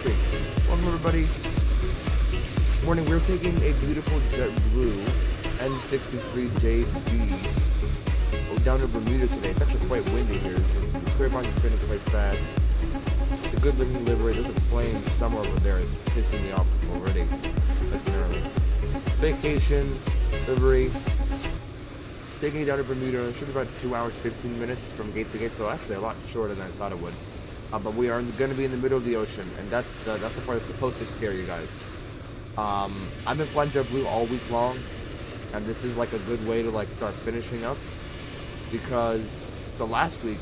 stream. Welcome everybody. Morning, we're taking a beautiful JetBlue N63JB down to Bermuda today. It's actually quite windy here. So the clear line is spinning quite fast. The good looking livery, there's a plane somewhere over there is pissing me off already. That's an early. Vacation, livery. Taking it down to Bermuda. It should be about 2 hours, 15 minutes from gate to gate. So actually a lot shorter than I thought it would. But we are going to be in the middle of the ocean, and that's the part that's supposed to scare you guys. I've been flying JetBlue all week long, and this is like a good way to like start finishing up, because the last week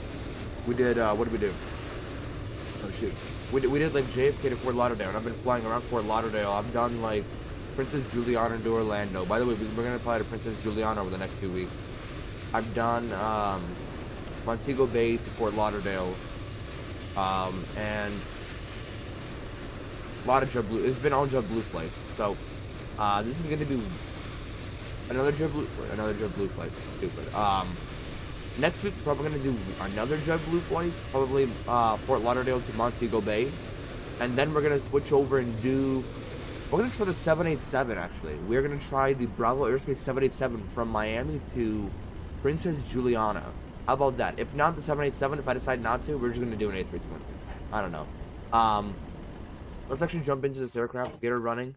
we did what did we do? Oh shoot, we did like JFK to Fort Lauderdale, and I've been flying around Fort Lauderdale. I've done like Princess Juliana to Orlando. By the way, we're gonna fly to Princess Juliana over the next few weeks. I've done Montego Bay to Fort Lauderdale. And a lot of JetBlue. It's been all JetBlue flights. So, this is going to be another JetBlue flight. Stupid. Next week, probably going to do another JetBlue flight. Probably, Fort Lauderdale to Montego Bay. And then we're going to switch over and we're going to try the 787, actually. We're going to try the Bravo Aerospace 787 from Miami to Princess Juliana. How about that? If not the 787, if I decide not to, we're just going to do an A320. I don't know. Let's actually jump into this aircraft, get her running,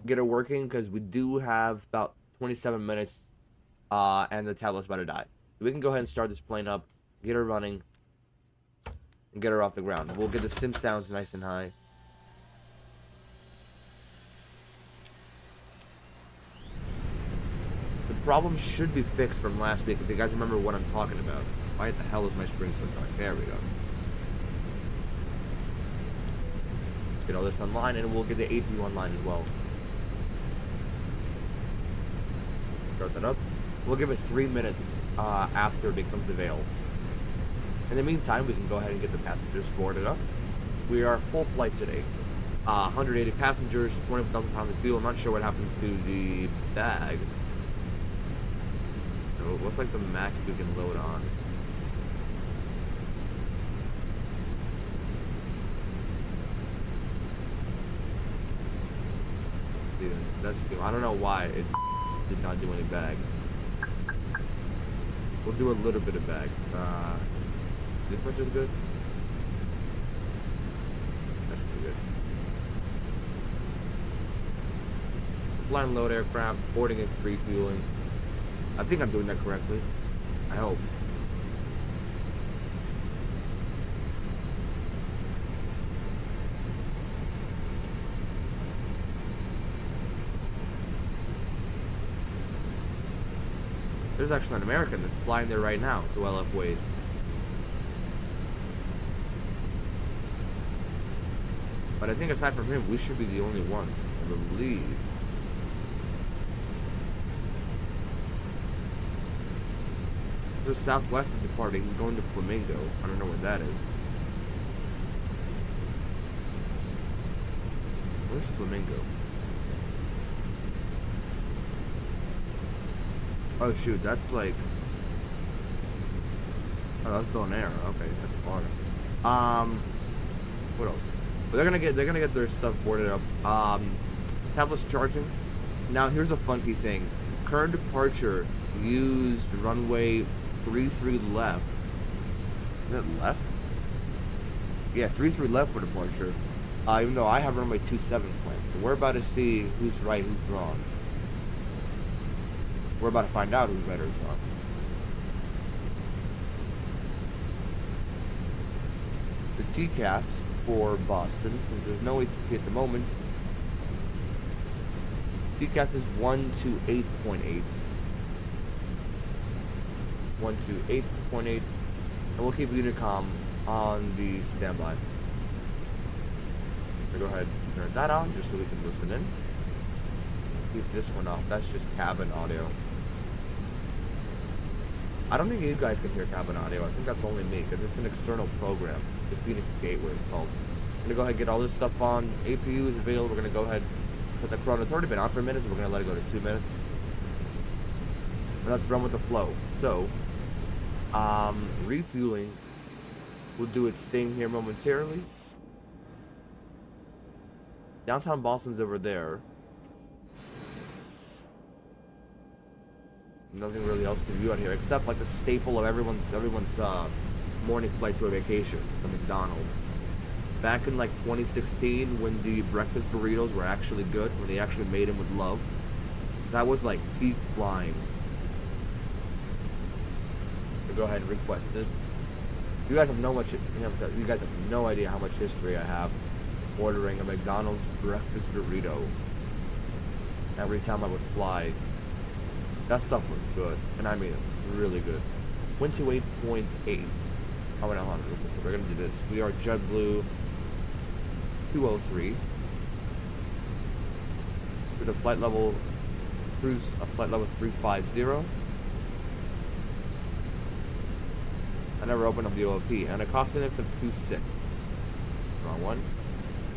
get her working, because we do have about 27 minutes, and the tablet's about to die. So we can go ahead and start this plane up, get her running, and get her off the ground. We'll get the sim sounds nice and high. The problem should be fixed from last week, if you guys remember what I'm talking about. Why the hell is my screen so dark? There we go. Get all this online, and we'll get the APU online as well. Start that up. We'll give it 3 minutes after it becomes available. In the meantime, we can go ahead and get the passengers boarded up. We are full flight today. 180 passengers, 20,000 pounds of fuel. I'm not sure what happened to the bag. What's like the max we can load on? See, that's fuel. I don't know why it did not do any bag. We'll do a little bit of bag. This much is good. That should be good. Flying load aircraft, boarding and refueling. I think I'm doing that correctly. I hope. There's actually an American that's flying there right now to LF Wade. But I think aside from him, we should be the only ones, I believe. The Southwest is departing. He's going to Flamingo. I don't know where that is. Where's Flamingo? Oh shoot, that's like. Oh, that's Bonaire. Okay, that's Florida. What else? But they're gonna get their stuff boarded up. Tablet's charging. Now here's a funky thing. Current departure used runway 33 left. Is that left? Yeah, 33 left for departure. Even though I have runway 27 planned. So we're about to see who's right, who's wrong. We're about to find out who's right or who's wrong. The TCAS for Boston, since there's no ATC at the moment. TCAS is 128.8. 128.8, and we'll keep Unicom on the standby. So go ahead and turn that on just so we can listen in. Keep this one off. That's just cabin audio. I don't think you guys can hear cabin audio. I think that's only me, because it's an external program. The Fenix Gateway it's called. I'm gonna go ahead and get all this stuff on. APU is available. We're gonna go ahead and put the chrono. It's already been on for a minute, so we're gonna let it go to 2 minutes. And let's run with the flow. So, refueling will do its thing here momentarily. Downtown Boston's over there. Nothing really else to view out here except like the staple of everyone's morning flight to a vacation, the McDonald's. Back in like 2016, when the breakfast burritos were actually good, when they actually made them with love, that was like peak flying. So go ahead and request this. You guys have you guys have no idea how much history I have ordering a McDonald's breakfast burrito every time I would fly. That stuff was good, and I mean it was really good. Went to 8.8. Oh, no, we're gonna do this. We are JetBlue 203 with a flight level 350. I never opened up the OFP, and a cost index of 2.6. Wrong one.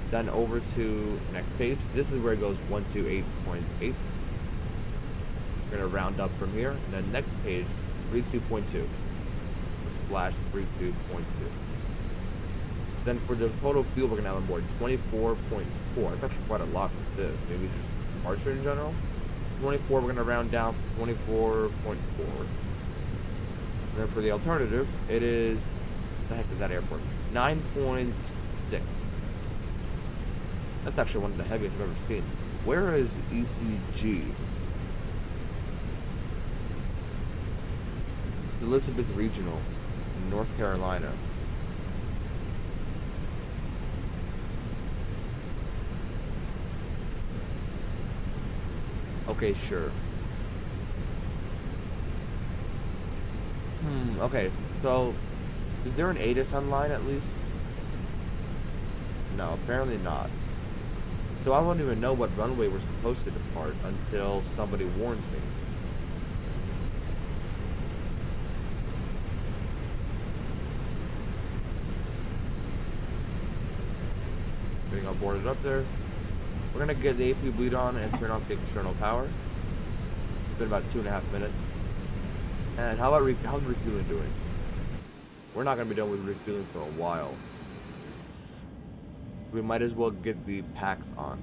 Then over to next page. This is where it goes 128.8. We're gonna round up from here, and then next page 32.2 slash 32.2. Then for the total fuel we're gonna have on board 24.4. It's actually quite a lot with this. Maybe just departure in general. 24. We're gonna round down to 24.4. And then for the alternative, it is, what the heck is that airport? 9.6. That's actually one of the heaviest I've ever seen. Where is ECG? Elizabeth Regional in North Carolina. Okay, sure. Okay, so is there an ATIS online at least? No, apparently not. So I won't even know what runway we're supposed to depart until somebody warns me. Getting all boarded up there. We're gonna get the AP bleed on and turn off the external power. It's been about 2.5 minutes. And how's refueling doing? We're not gonna be done with refueling for a while. We might as well get the packs on.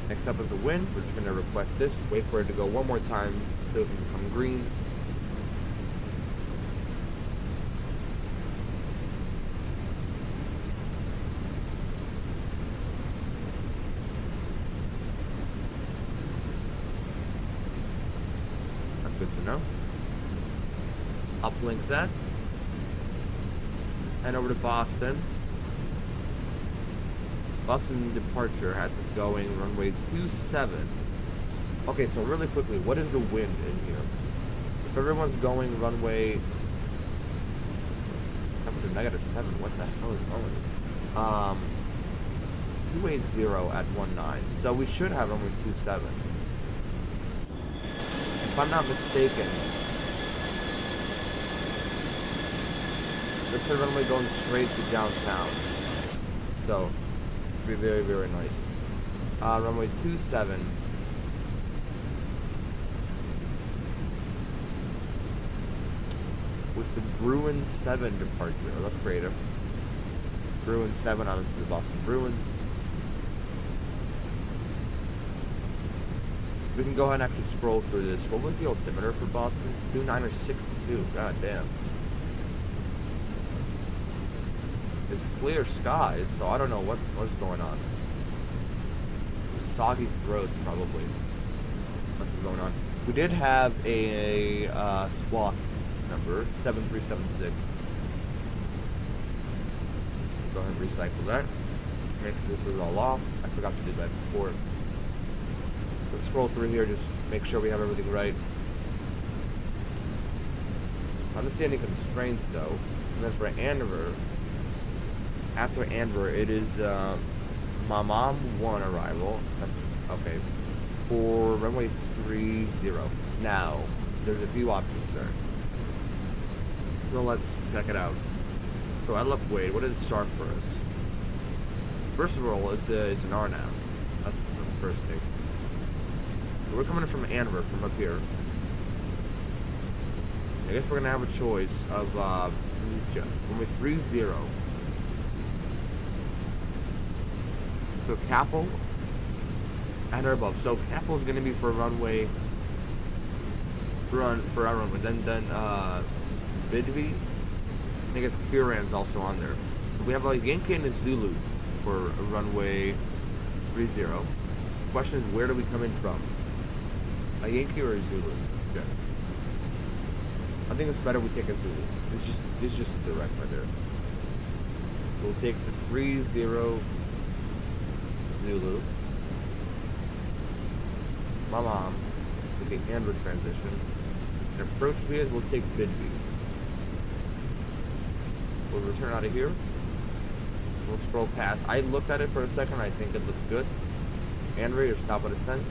Next up is the wind. We're just gonna request this. Wait for it to go one more time so it can become green. Good to know. Uplink that. And over to Boston. Boston departure has us going runway 27. Okay, so really quickly, what is the wind in here? If everyone's going runway, that was a -7. What the hell is going? 280 at 19. So we should have runway 27. If I'm not mistaken, this is runway going straight to downtown. So, it'll be very, very nice. Runway 27. With the Bruin 7 departure. Oh, that's creative. Bruin 7, obviously the Boston Bruins. We can go ahead and actually scroll through this. What was the altimeter for Boston? 29 or 62. God damn. It's clear skies, so I don't know what's going on. Soggy throats, probably. What's going on? We did have a squawk number, 7376. Go ahead and recycle that. Make sure this is all off. I forgot to do that before. Let's scroll through here, just make sure we have everything right. I don't see any constraints though. And then for Andover, after Andover, it is Mom 1 arrival. That's okay. For runway 30. Now, there's a few options there. So let's check it out. So I left Wade. What did it start for us? First of all, it's an R now. That's the first thing. We're coming in from Andover, from up here. I guess we're gonna have a choice of Runway 30. So Capel and or above. So Capel is going to be for runway for our runway. Then Bidvi. I guess Kieran's also on there. So we have a Yankee and a Zulu for a runway 30. Question is, where do we come in from? A Yankee or a Zulu? Okay. I think it's better we take a Zulu. It's just direct right there. We'll take the 30 Zulu. My mom with the Android transition. And approach via we'll take Bidvi. We'll return out of here. We'll scroll past. I looked at it for a second. I think it looks good. Android or stop at ascent.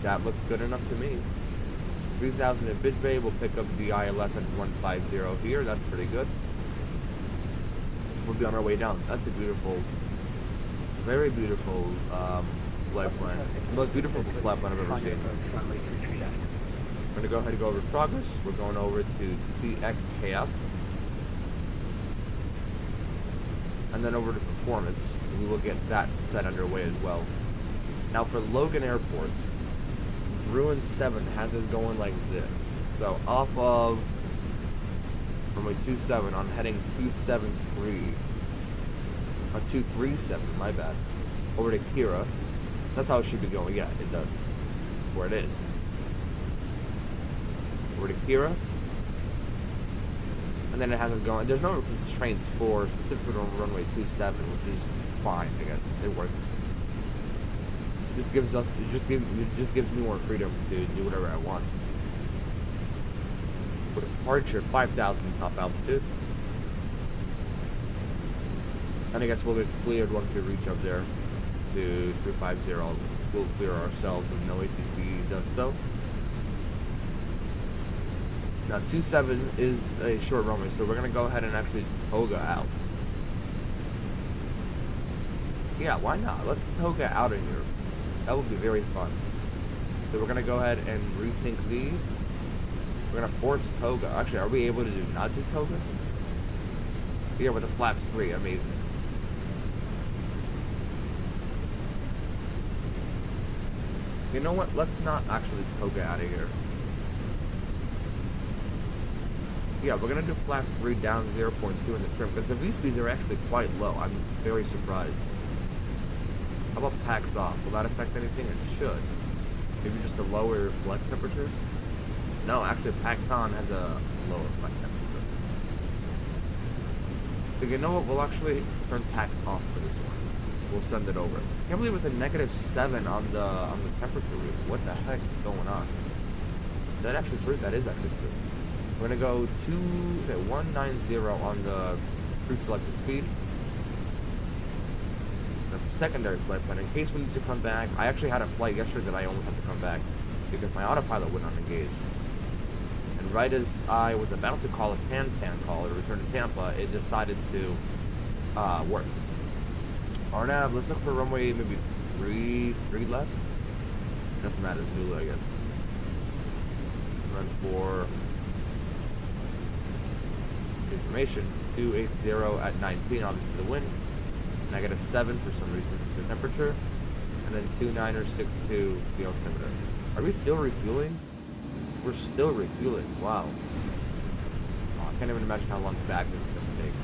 That looks good enough to me. 3000 at Bidvay. We'll pick up the ILS at 150 here. That's pretty good. We'll be on our way down. That's a beautiful, very beautiful flight plan. The most beautiful flight plan I've ever seen. We're going to go ahead and go over progress. We're going over to TXKF. And then over to performance. We will get that set underway as well. Now for Logan Airport, Bruin 7 has us going like this. So off of runway 27 on heading 273. 237, my bad. Over to Kira. That's how it should be going. Yeah, it does. Where it is. Over to Kira. And then it has it going. There's no constraints for specifically on runway 27, which is fine, I guess. It works. It just gives me more freedom to do whatever I want. For departure, 5,000 top altitude. And I guess we'll get cleared once we reach up there to 350. We'll clear ourselves if no ATC does so. Now 27 is a short runway, so we're gonna go ahead and actually toga out. Yeah, why not? Let's toga out of here. That would be very fun. So we're gonna go ahead and resync these. We're gonna force toga. Actually, are we able to not do toga? Yeah, with the flaps 3, amazing. You know what? Let's not actually toga out of here. Yeah, we're gonna do flap 3 down 0.2 in the trim because the V speeds are actually quite low. I'm very surprised. How about packs off? Will that affect anything? It should. Maybe just a lower flight temperature? No, actually packs on has a lower flight temperature. So you know what? We'll actually turn packs off for this one. We'll send it over. I can't believe it's a -7 on the temperature read. What the heck is going on? Is that actually true? That is actually true. We're gonna go 190 on the cruise selected speed. The secondary flight plan, in case we need to come back. I actually had a flight yesterday that I almost had to come back because my autopilot would not engage. And right as I was about to call a pan call to return to Tampa, it decided to work. RNAV, let's look for runway maybe 3 left. Doesn't matter, Zulu, I guess. Run for information 280 at 19, obviously the wind. -7 for some reason, the temperature. And then 2962 the altimeter. Are we still refueling? We're still refueling. Wow. Oh, I can't even imagine how long back this is going to take.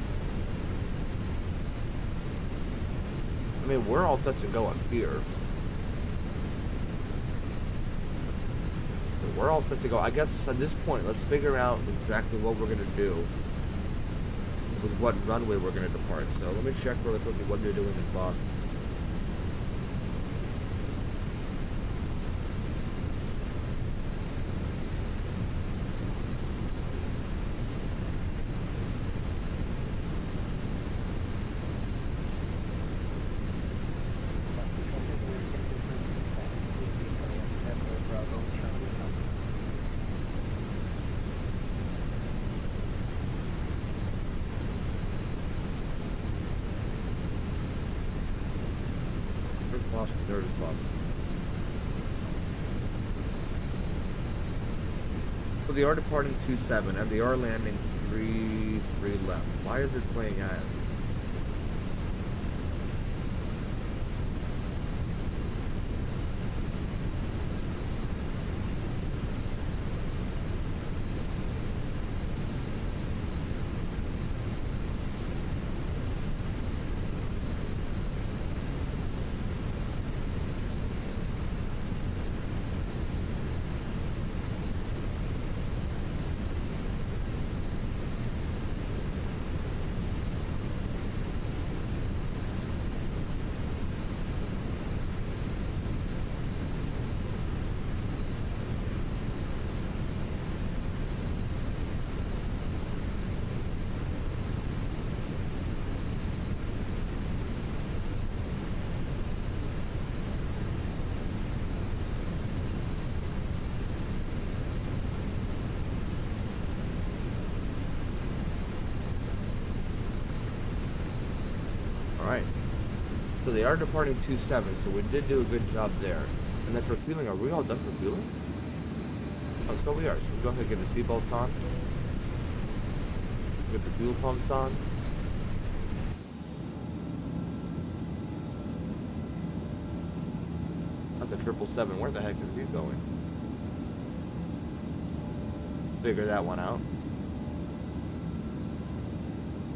I mean, we're all set to go up here. We're all set to go. I guess at this point, let's figure out exactly what we're going to do with what runway we're going to depart. So let me check really quickly what they're doing in Boston. Boston, there it is, Boston. So they are departing 27 and they are landing 3 left. Why is it playing at? Alright. So they are departing 27, so we did do a good job there. And then for fueling, are we all done for fueling? Oh, so we are. So we'll go ahead and get the seatbelts on. Get the fuel pumps on. Not the 777. Where the heck is he going? Figure that one out.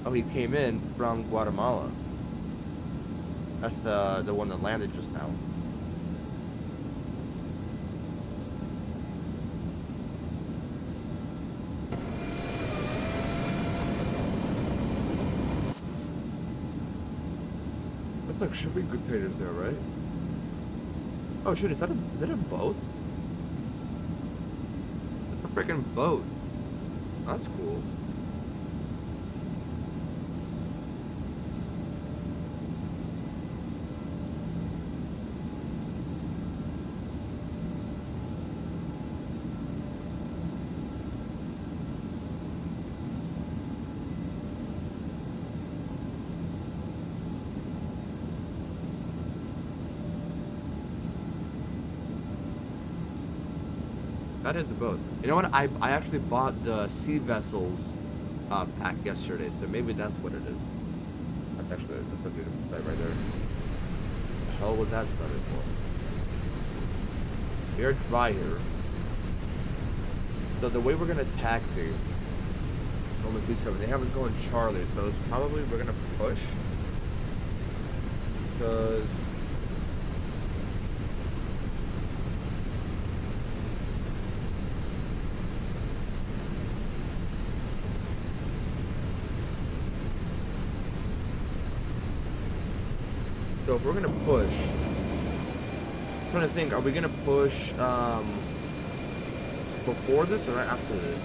Oh, he came in from Guatemala. That's the one that landed just now. Looks like shipping containers there, right? Oh shit, is that a boat? It's a freaking boat. That's cool. That is a boat. You know what? I actually bought the Sea Vessels pack yesterday, so maybe that's what it is. That's a beautiful sight right there. What the hell was that started for? We are dry here. So the way we're gonna taxi, Roman 27, they have us going Charlie, so it's probably we're gonna push. Because so if we're gonna push, I'm trying to think, are we gonna push before this or right after this?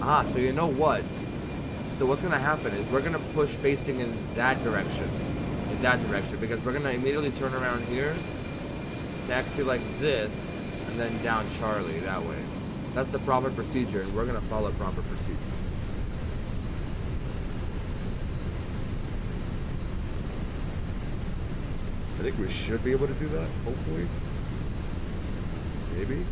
Ah, so you know what? So what's gonna happen is we're gonna push facing in that direction, because we're gonna immediately turn around here, taxi like this, and then down Charlie that way. That's the proper procedure, and we're gonna follow proper procedure. I think we should be able to do that, hopefully. Maybe.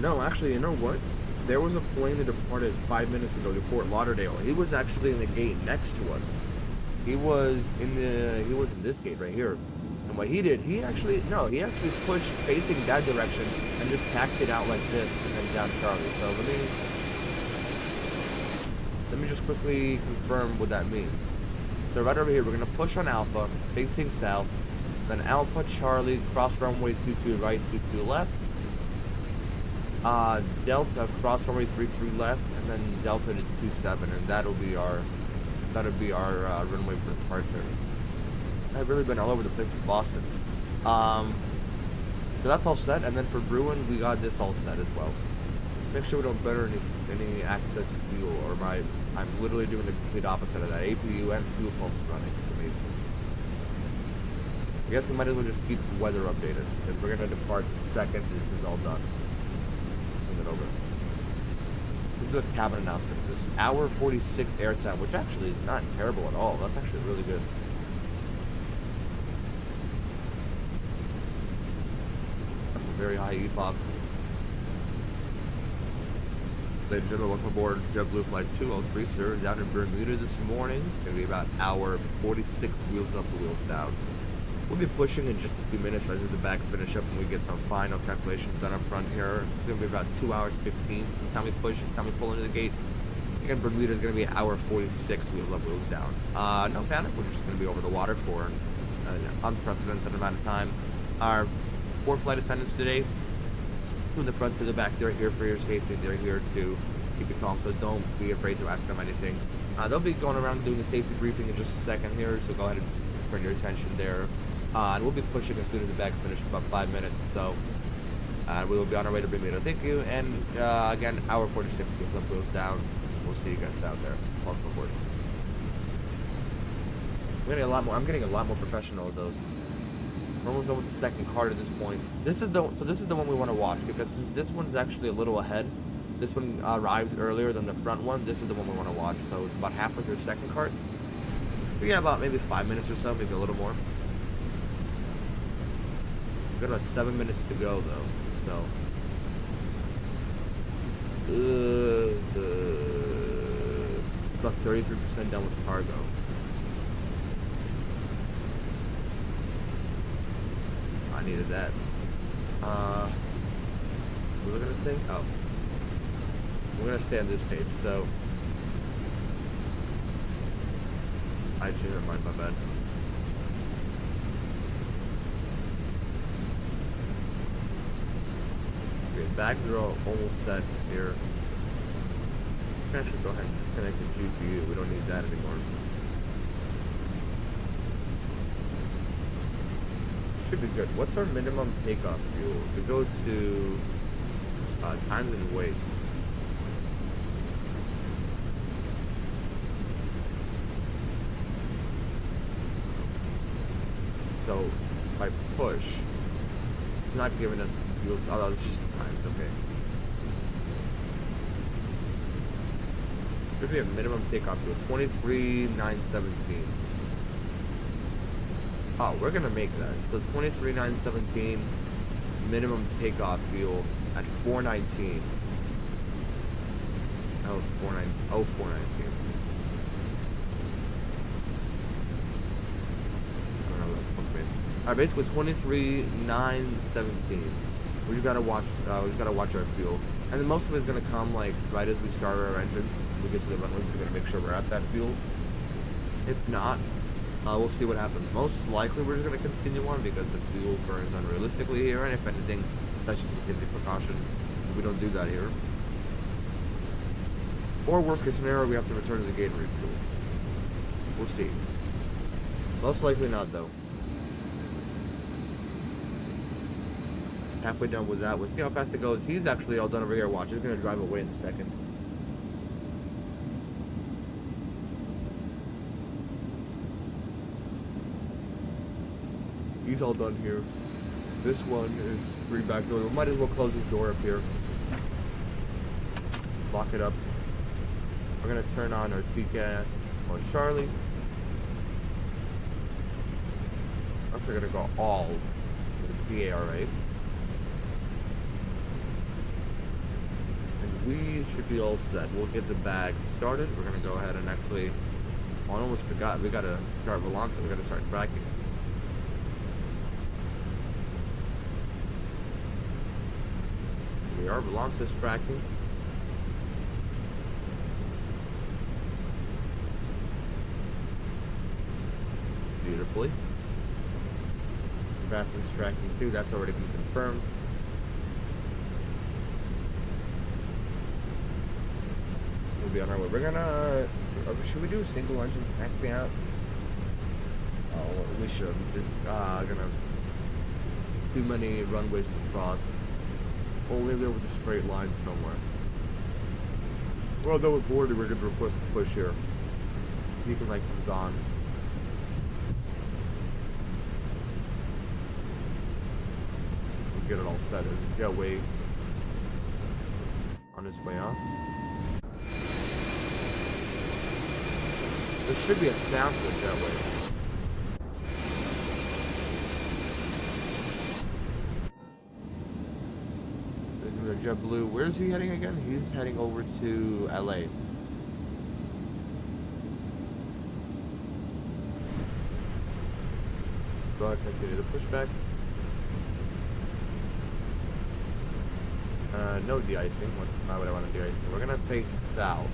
No, actually, you know what? There was a plane that departed 5 minutes ago to Fort Lauderdale. He was actually in the gate next to us. He was in this gate right here. And what he did, he actually pushed facing that direction and just taxied out like this and then down Charlie. So let me just quickly confirm what that means. So right over here, we're gonna push on Alpha, facing south, then Alpha Charlie, cross runway 22 right, 22 left. Delta cross runway 33 left, and then Delta to 27, and that'll be our runway for departure. I've really been all over the place in Boston. So that's all set, and then for Bruin, we got this all set as well. Make sure we don't burn any excess fuel, or I'm literally doing the complete opposite of that. APU and fuel pumps running for me. I guess we might as well just keep the weather updated. And we're gonna depart the second this is all done. Send it over. Let's do a cabin announcement. This hour 46 airtime, which actually is not terrible at all. That's actually really good. That's a very high EPOC. Ladies and gentlemen, welcome aboard JetBlue Flight 203, sir. Down in Bermuda this morning. It's going to be about hour 46, wheels up, the wheels down. We'll be pushing in just a few minutes right as the bags finish up and we get some final calculations done up front here. It's going to be about 2 hours 15 from the time we push and the time we pull into the gate. Again, Bermuda is going to be hour 46, wheels up, wheels down. No panic, we're just going to be over the water for an unprecedented amount of time. Our 4 flight attendants today, from the front to the back, they're here for your safety. They're here to keep you calm, so don't be afraid to ask them anything. They'll be going around doing a safety briefing in just a second here, so go ahead and turn your attention there. And we'll be pushing as soon as the bag's finished in about 5 minutes, so we will be on our way to Bermuda. Thank you, and again, hour 46, wheels up, wheels down. We'll see you guys out there. Welcome aboard. I'm getting a lot more professional with those. We're almost done with the second card at this point. This is the one we want to watch, because since this one's actually a little ahead, this one arrives earlier than the front one. This is the one we want to watch. So it's about halfway through the second card. We got about maybe 5 minutes or so, maybe a little more. We've got about 7 minutes to go though. So about 33% done with cargo. I needed that. What was I gonna say? Oh. We're gonna stay on this page, so I changed my mind, my bad. Okay, bags are all almost set here. We can actually go ahead and disconnect the GPU. We don't need that anymore. Should be good. What's our minimum takeoff fuel? We go to times and weight. So if I push, it's not giving us fuel. Oh, it's just times. Okay. Should be a minimum takeoff fuel. 23,917. Oh, we're gonna make that. So 23,917 minimum takeoff fuel at 419. Oh, 419. Oh, 419. I don't know what that's supposed to be. Alright, basically 23,917. We just gotta watch. Our fuel, and then most of it's gonna come like right as we start our engines. When we get to the runway, we're gonna make sure we're at that fuel. If not, we'll see what happens. Most likely, we're just going to continue on because the fuel burns unrealistically here, and if anything, that's just a safety precaution. We don't do that here. Or worst case scenario, we have to return to the gate and refuel. We'll see. Most likely not, though. Halfway done with that. We'll see how fast it goes. He's actually all done over here. Watch. He's going to drive away in a second. He's all done here. This one is free back door. We might as well close the door up here. Lock it up. We're gonna turn on our TCAS on Charlie. Actually gonna go all with the TARA. And we should be all set. We'll get the bags started. We're gonna go ahead and actually, I almost forgot, we gotta start Volante. We gotta start tracking. Our Volante is tracking. Beautifully. VATSIM's tracking too. That's already been confirmed. We'll be on our way. We're gonna. Should we do a single engine taxi out? Oh, we should. Because gonna too many runways to cross. Or maybe there was a straight line somewhere. Well, though with boarding, we're going to request a push here. Beacon light comes on. We'll get it all set. There's jetway on its way up. There should be a sound for the jetway. JetBlue, where's he heading again? He's heading over to LA. Go ahead, continue the pushback. No de-icing. Why would I want to de-icing? We're gonna face south.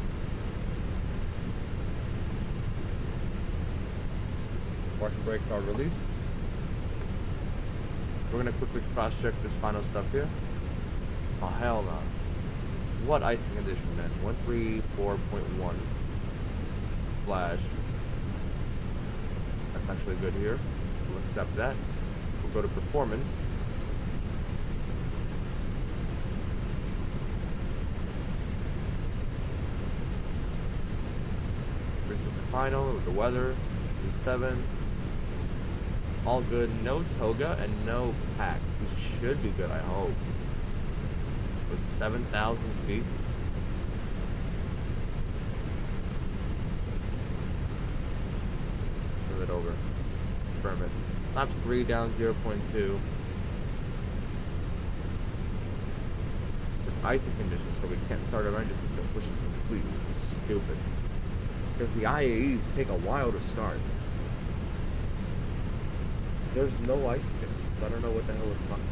Parking brakes are released. We're gonna quickly cross-check this final stuff here. Oh, hell no. What icing condition, man? 134.1. Flash. That's actually good here. We'll accept that. We'll go to performance. Here's the final with the weather. 7. All good. No toga and no pack. This should be good, I hope. Was 7,000 feet. Move it over. Confirm it. Laps 3 down 0.2. There's icing conditions, so we can't start our engine until push is complete, which is stupid. Because the IAEs take a while to start. There's no icing conditions. I don't know what the hell is fucking.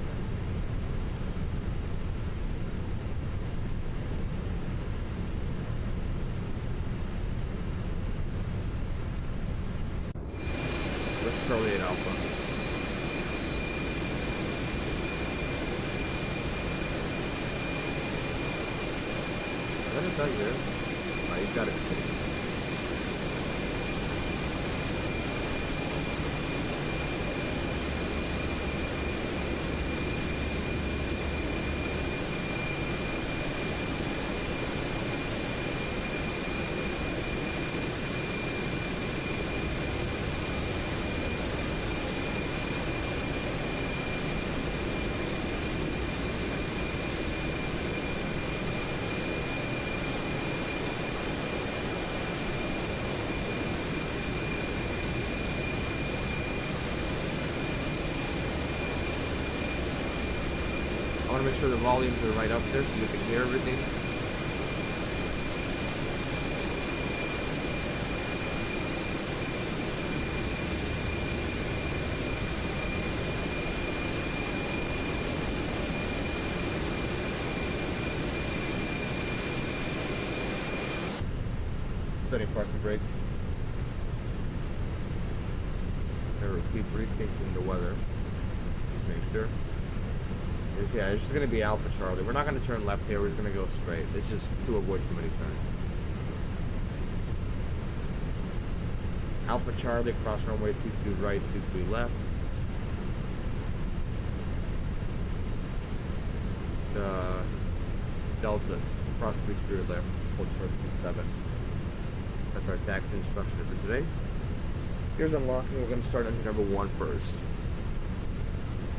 Charlie 8 Alpha. Is that a done there? Oh, you got it. I want to make sure the volumes are right up there so you can hear everything. Setting parking brake. Gonna keep rethinking the weather. Make sure. Yeah, it's just going to be Alpha Charlie. We're not going to turn left here. We're just going to go straight. It's just to avoid too many turns. Alpha Charlie, across runway 22 right, 22 left. Delta, cross 3 left, hold short 27. That's our taxi instruction for today. Here's unlocking. We're going to start engine number 1 first.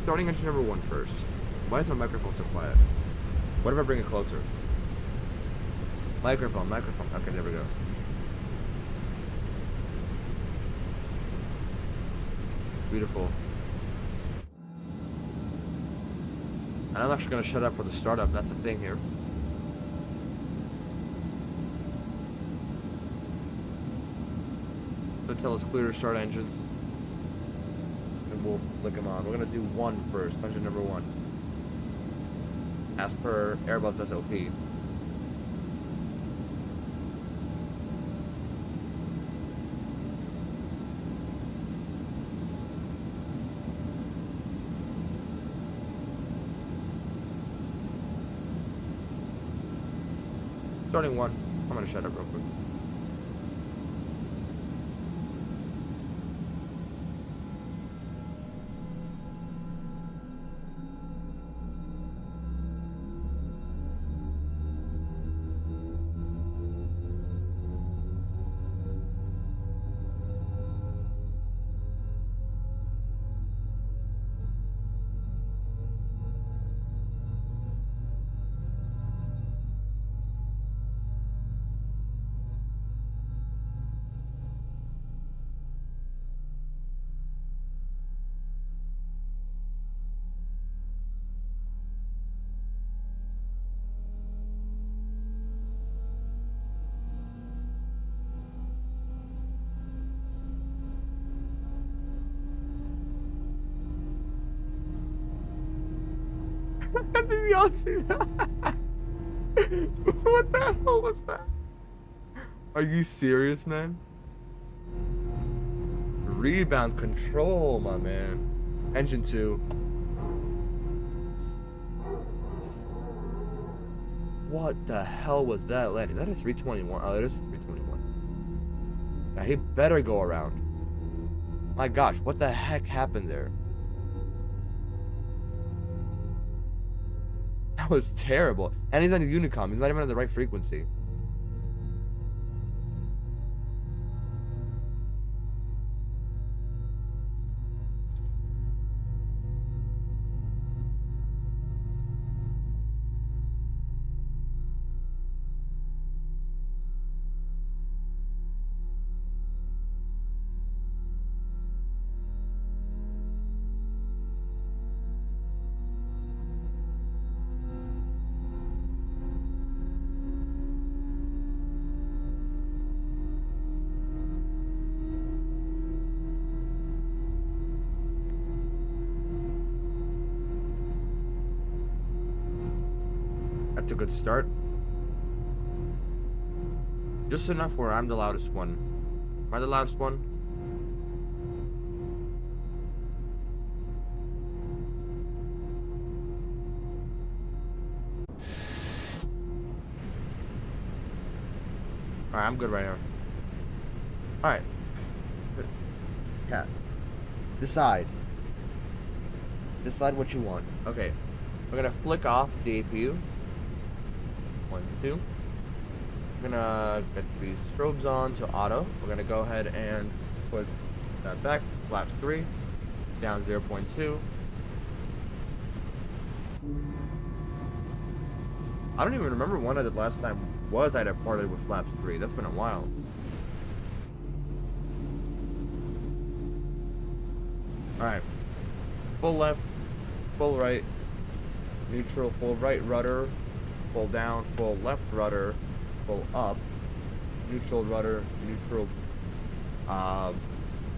Starting engine number 1 first. Why is my microphone so quiet? What if I bring it closer? Microphone. Okay, there we go. Beautiful. And I'm actually going to shut up for the startup. That's the thing here. So tell us clear to start engines. And we'll flick them on. We're going to do 1 first. Engine number 1. As per Airbus SOP. Starting 1. I'm gonna shut up real quick. Did y'all see that? What the hell was that? Are you serious, man? Rebound control, my man. Engine 2. What the hell was that landing? That is 321. Oh, that is 321. Now he better go around. My gosh, what the heck happened there? That was terrible. And he's on a Unicom. He's not even on the right frequency. That's a good start. Just enough where I'm the loudest one. Am I the loudest one? Alright, I'm good right now. Alright. Cat. Decide. Decide what you want. Okay. We're gonna flick off the APU. 1, 2. We're gonna get these strobes on to auto. We're gonna go ahead and put that back. Flaps 3. Down 0.2. I don't even remember when I did last time was I departed with flaps 3. That's been a while. Alright. Full left, full right, neutral, full right rudder, full down, full left rudder, full up, neutral rudder, neutral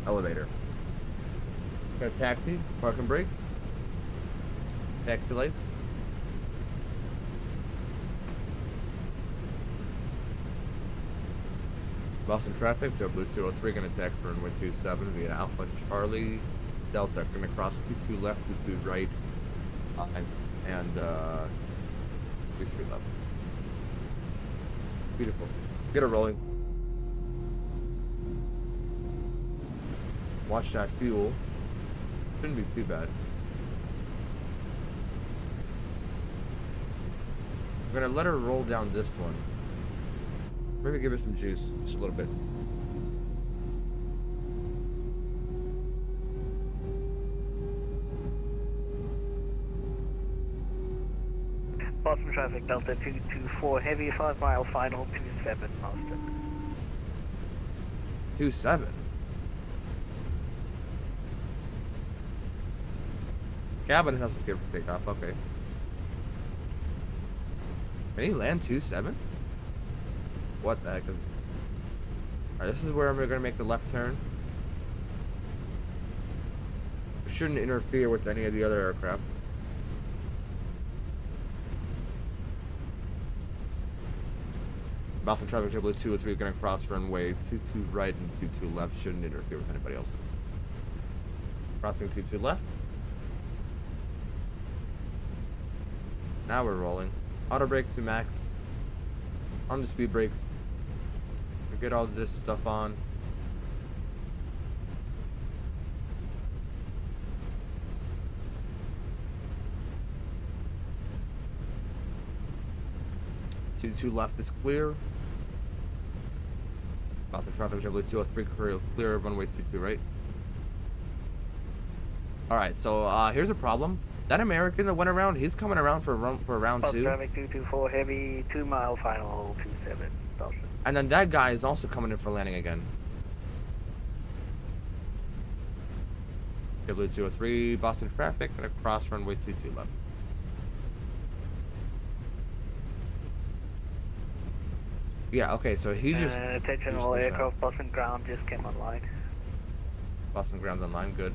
elevator. Got a taxi, parking brakes, taxi lights. Boston traffic, JetBlue 203, gonna taxi runway 27 via Alpha Charlie Delta. Gonna cross 22 left, 22 right, and 3 left. Beautiful. Get it rolling. Watch that fuel. Shouldn't be too bad. We're gonna let her roll down this one. Maybe give her some juice, just a little bit. Boston traffic, Delta 224, heavy 5 mile final, 27, Boston. 27? Cabin has to give for takeoff, okay. Can he land 27? What the heck is... Alright, this is where we're gonna make the left turn. It shouldn't interfere with any of the other aircraft. Boston traffic, JetBlue 203, gonna cross runway 22 right and 22 left. Shouldn't interfere with anybody else. Crossing 22 left. Now we're rolling. Auto brake to max. On the speed brakes. We get all this stuff on. Two left is clear. Boston traffic, JetBlue 203, clear runway 22 right. Alright, so here's a problem. That American that went around, he's coming around for round 2. Traffic 224, heavy 2 mile final, 27, Boston. And then that guy is also coming in for landing again. JetBlue 203, Boston traffic, gonna cross runway 22 left. Yeah, okay, so he just... attention all aircraft, Boston ground just came online. Boston ground's online, good.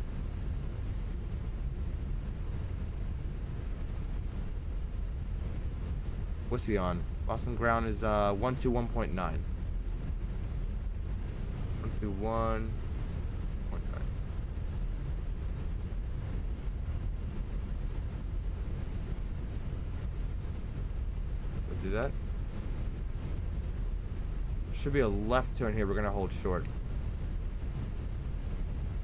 What's he on? Boston ground is 121.9. 121.9. We'll do that. Should be a left turn here. We're gonna hold short.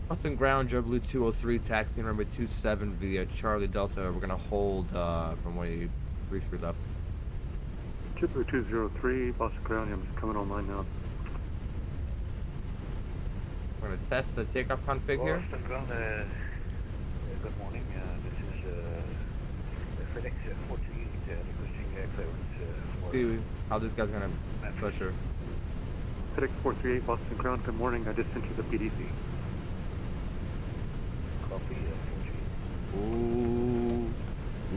Boston ground, JetBlue 203, taxi number 27 via Charlie Delta. We're gonna hold from 33 left. JetBlue 203, Boston ground, I'm just coming online now. We're gonna test the takeoff config here. Boston ground, good morning. This is Fenix A320 requesting clearance. See how this guy's gonna pressure. FedEx 438, Boston ground, good morning. I just sent you the PDC. Copy, 48.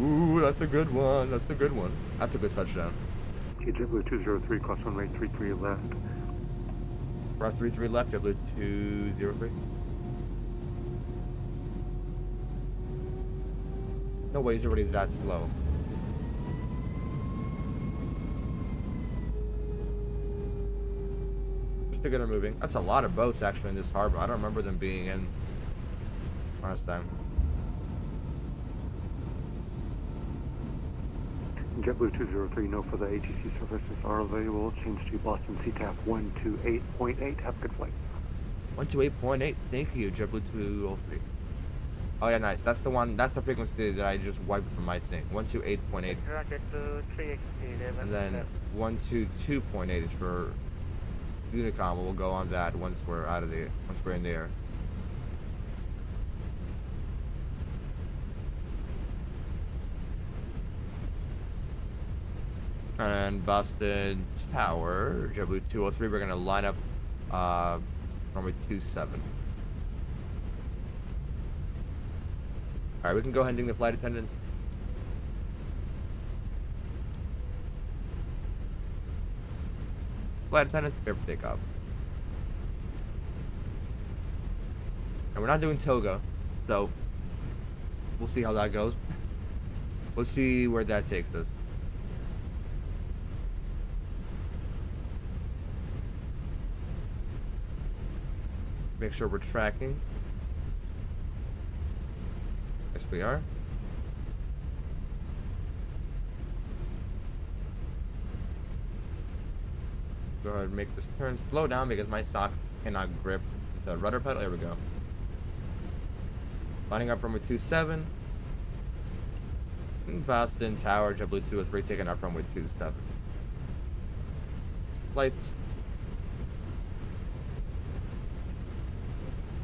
Ooh, that's a good one. That's a good one. That's a good touchdown. JetBlue 203, cross runway 33 left. Cross 33 left, JetBlue 203. No way he's already that slow. Just to get her moving. That's a lot of boats actually in this harbor. I don't remember them being in last time. JetBlue 203, no further ATC services are available. Change to Boston CTAF 128.8. Have a good flight. 128.8. Thank you, JetBlue 203. Oh yeah, nice. That's the one. That's the frequency that I just wiped from my thing. 128.8. And then 122.8 is for Unicom. We'll go on that once we're out of the once we're in the air. And Boston Tower, JetBlue 203. We're gonna line up runway 27. Alright, we can go ahead and ding the flight attendants. Flight attendants, prepare for takeoff. And we're not doing toga, so we'll see how that goes. We'll see where that takes us. Make sure we're tracking. Yes, we are. Go ahead and make this turn. Slow down because my socks cannot grip the rudder pedal. There we go. Lining up runway 27. Boston Tower, JetBlue 203, taking up runway 27. Lights.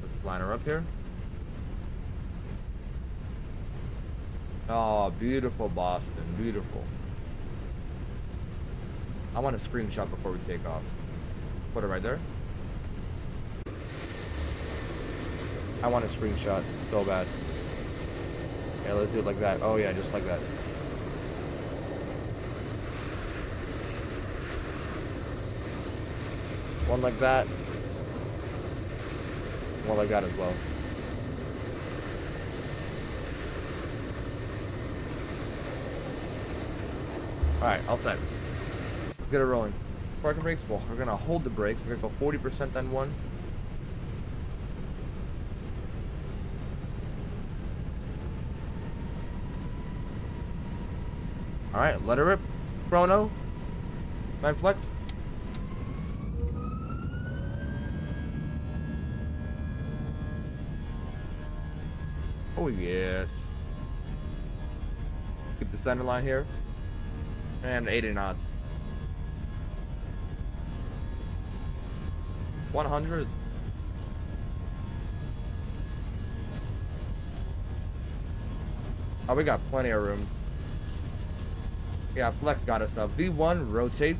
Let's line her up here. Oh, beautiful Boston, beautiful. I want a screenshot before we take off. Put it right there. I want a screenshot so bad. Yeah, let's do it like that. Oh yeah, just like that. One like that. One like that as well. Alright, all set. Let's get it rolling. Parking brakes, well, we're gonna hold the brakes. We're gonna go 40% then one. Alright, let her rip. Chrono. 9 flex. Oh yes. Keep the center line here. And 80 knots. 100. Oh, we got plenty of room. Yeah, flex got us up. V1, rotate.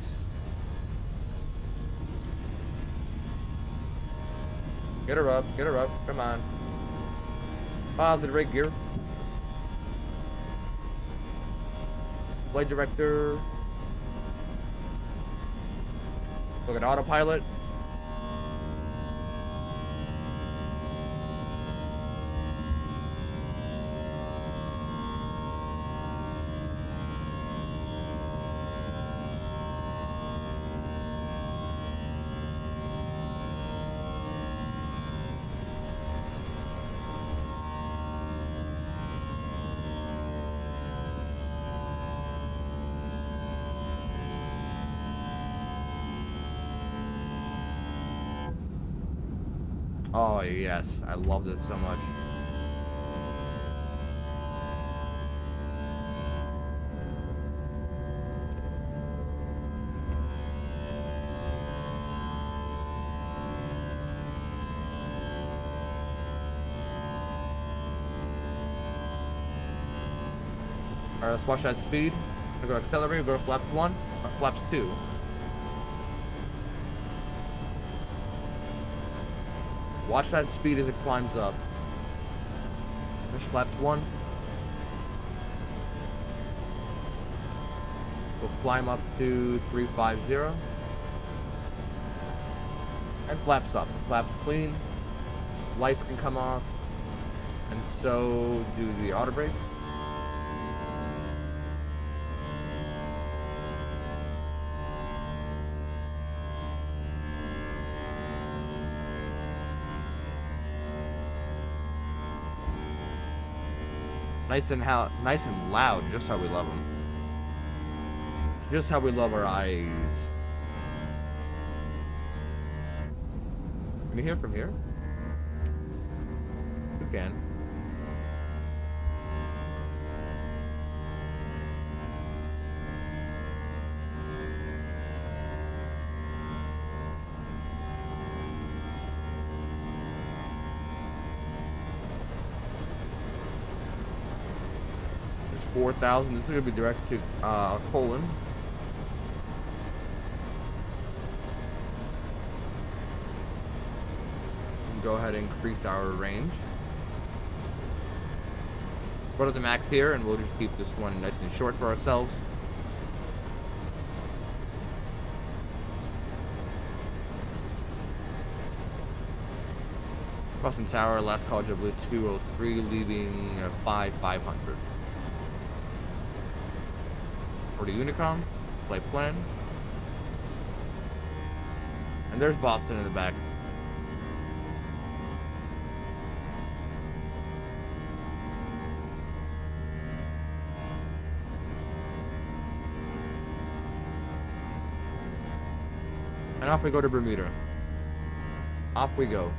Get her up, come on. Positive right gear. Flight director. Look at autopilot. Oh, yes. I love this so much. Alright, let's watch that speed. We're going to accelerate, we'll go to flaps 1, or flaps 2. Watch that speed as it climbs up. There's flaps 1. We'll climb up to 350. And flaps up. Flaps clean. Lights can come off. And so do the auto brake. Nice and loud, just how we love them. Just how we love our eyes. Can you hear from here? You can. There's 4,000. This is gonna be direct to Poland. Go ahead and increase our range. Go to the max here, and we'll just keep this one nice and short for ourselves. Boston Tower, last call JetBlue 203, leaving 500. For the Unicom, flight plan. And there's Boston in the back. And off we go to Bermuda. Off we go.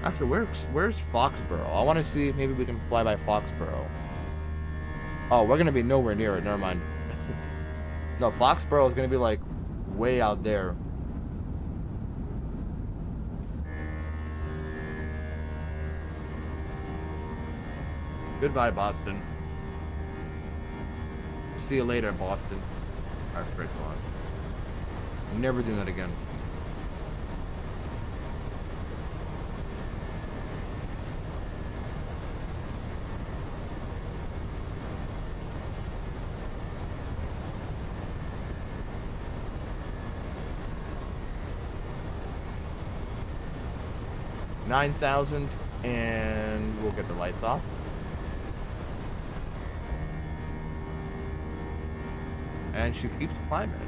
Actually, where's Foxborough? I want to see if maybe we can fly by Foxborough. Oh, we're gonna be nowhere near it. Never mind. No, Foxborough is gonna be like way out there. Goodbye, Boston. See you later, Boston. Alright, frick on. I'm never doing that again. $9,000, and we'll get the lights off. And she keeps climbing.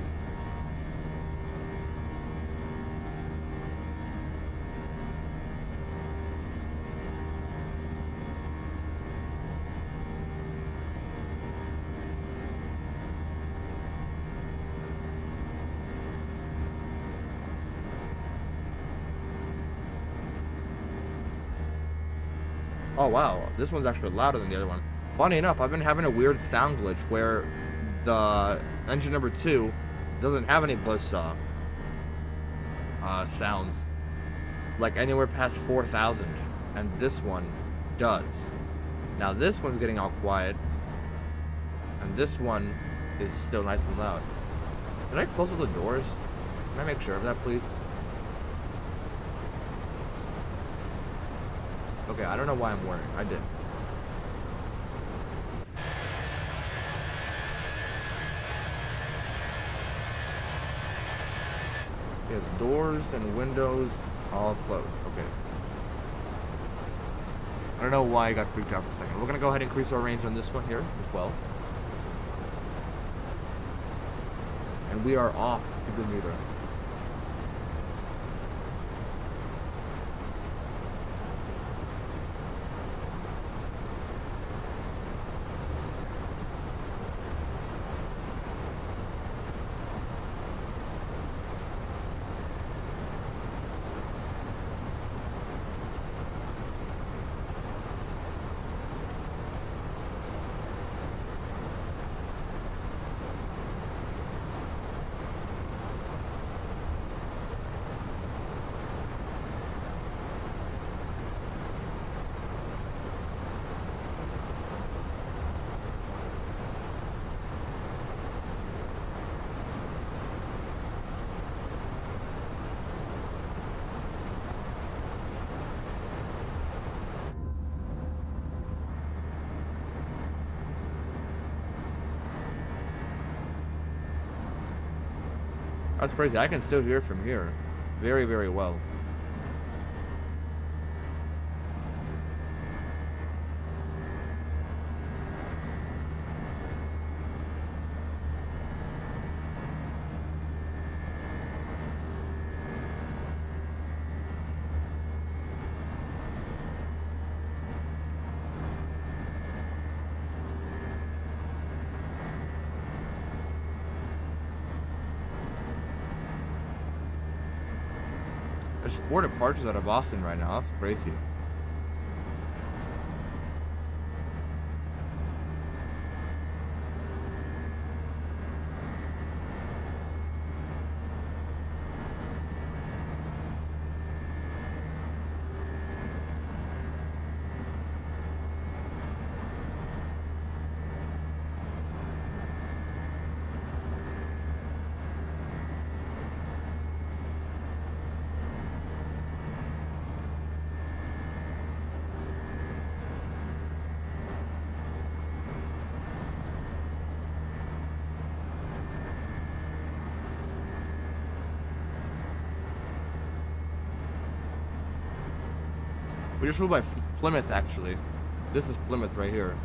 Oh wow, this one's actually louder than the other one. Funny enough, I've been having a weird sound glitch where the engine number 2 doesn't have any buzzsaw sounds, like anywhere past 4,000, and this one does. Now this one's getting all quiet, and this one is still nice and loud. Did I close all the doors? Can I make sure of that, please? Okay, I don't know why I'm worrying. I did. Yes, doors and windows all closed. Okay. I don't know why I got freaked out for a second. We're gonna go ahead and increase our range on this one here as well. And we are off to Bermuda. That's crazy. I can still hear from here. Very, very well. There's 4 departures out of Boston right now. That's crazy. We just flew by Plymouth, actually. This is Plymouth right here.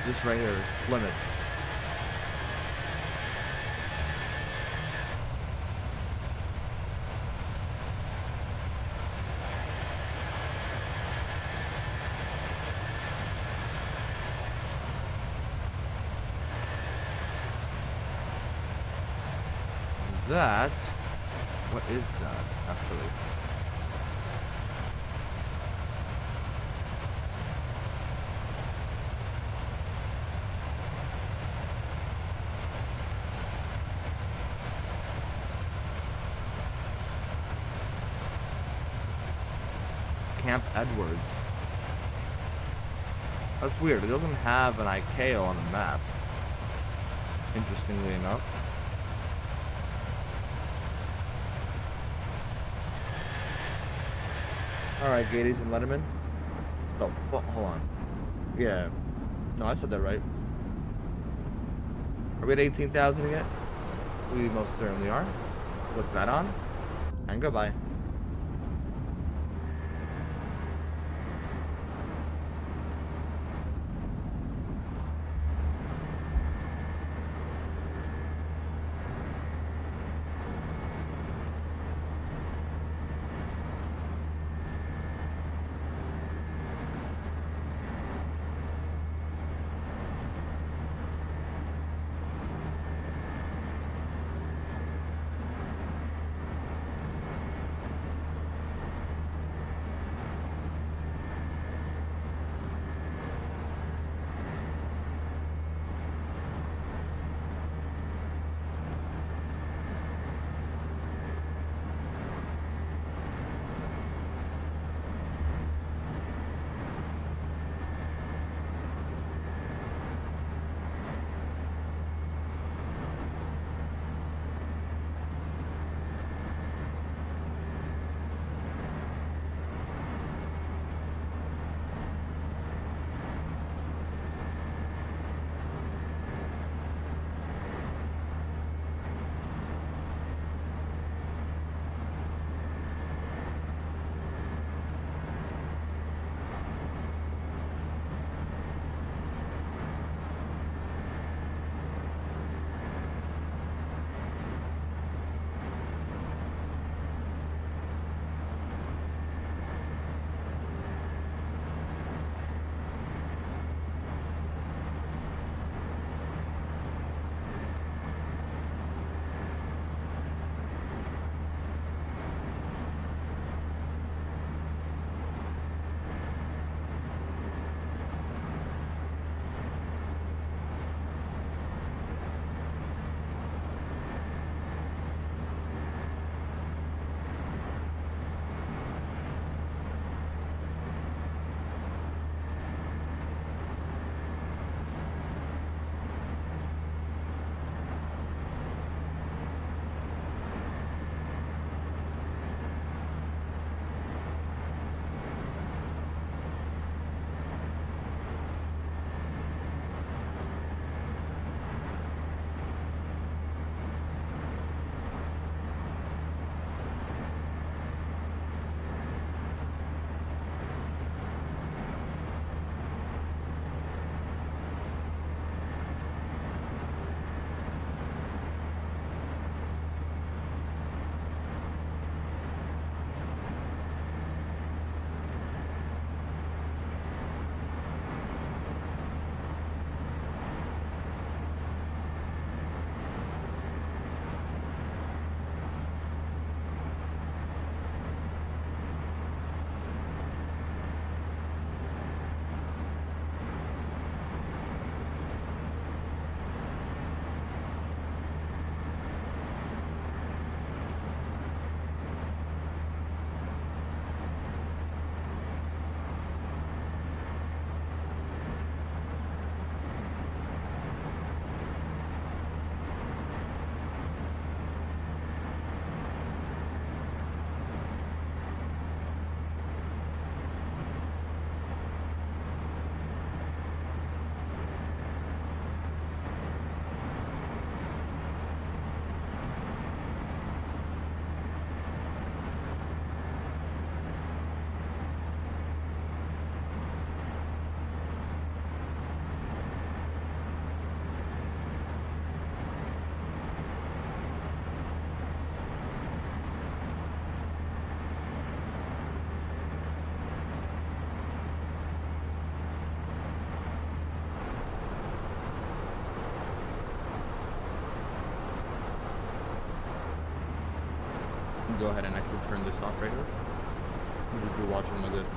This right here is Plymouth. That... What is that, actually? Camp Edwards. That's weird. It doesn't have an ICAO on the map. Interestingly enough. Alright, Gaties and Letterman. Oh, well, hold on. Yeah. No, I said that right. Are we at 18,000 yet? We most certainly are. Put that on. And goodbye. go ahead and actually turn this off right here. We'll just be watching like this.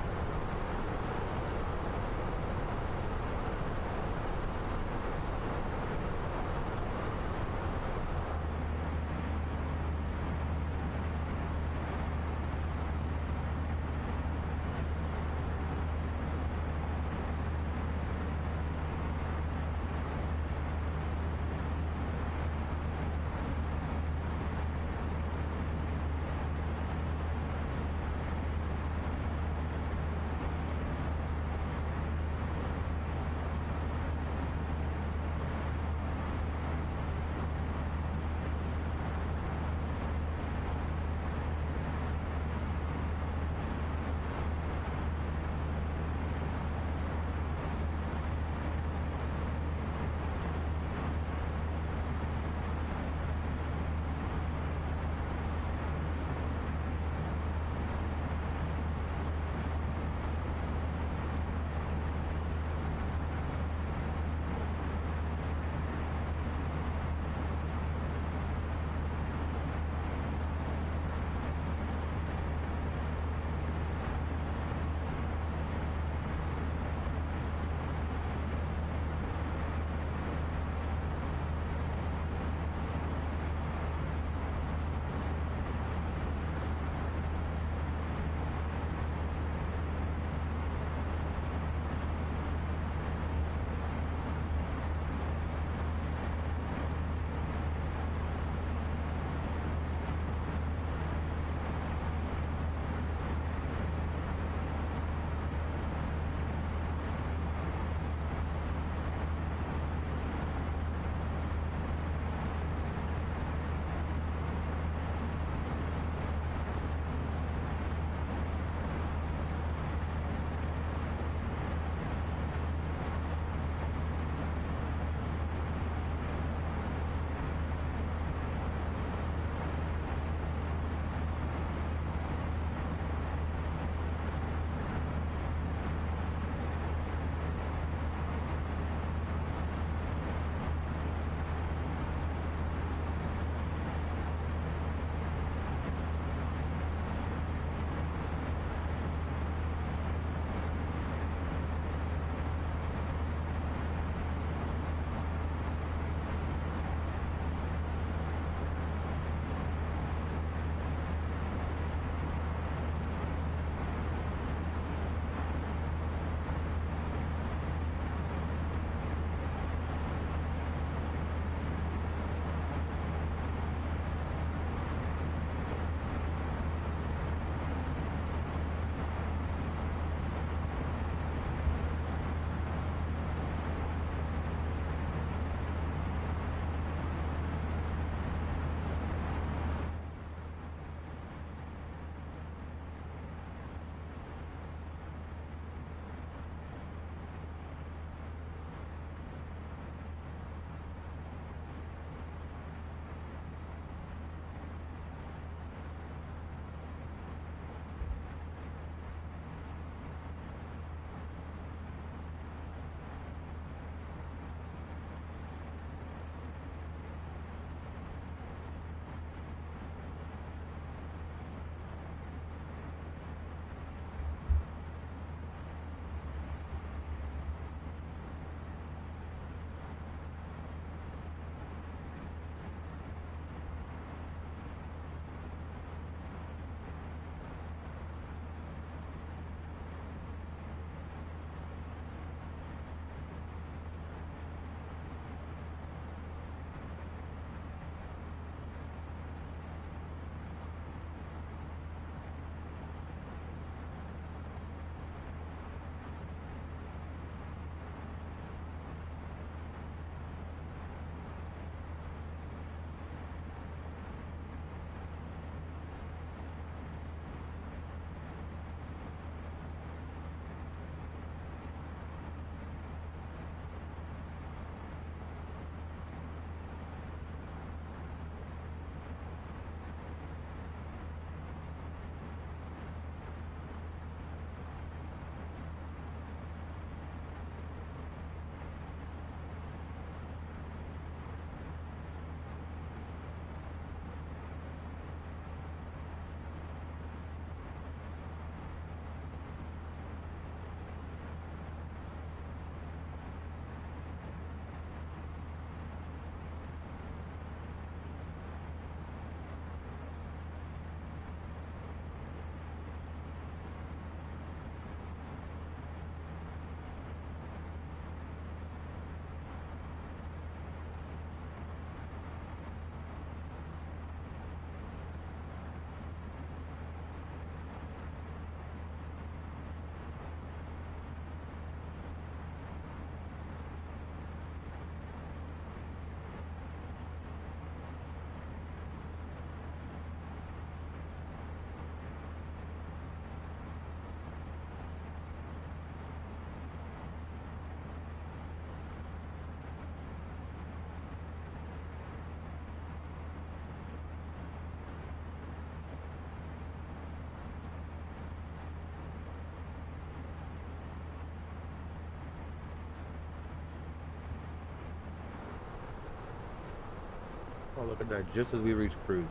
Oh, look at that. Just as we reach cruise.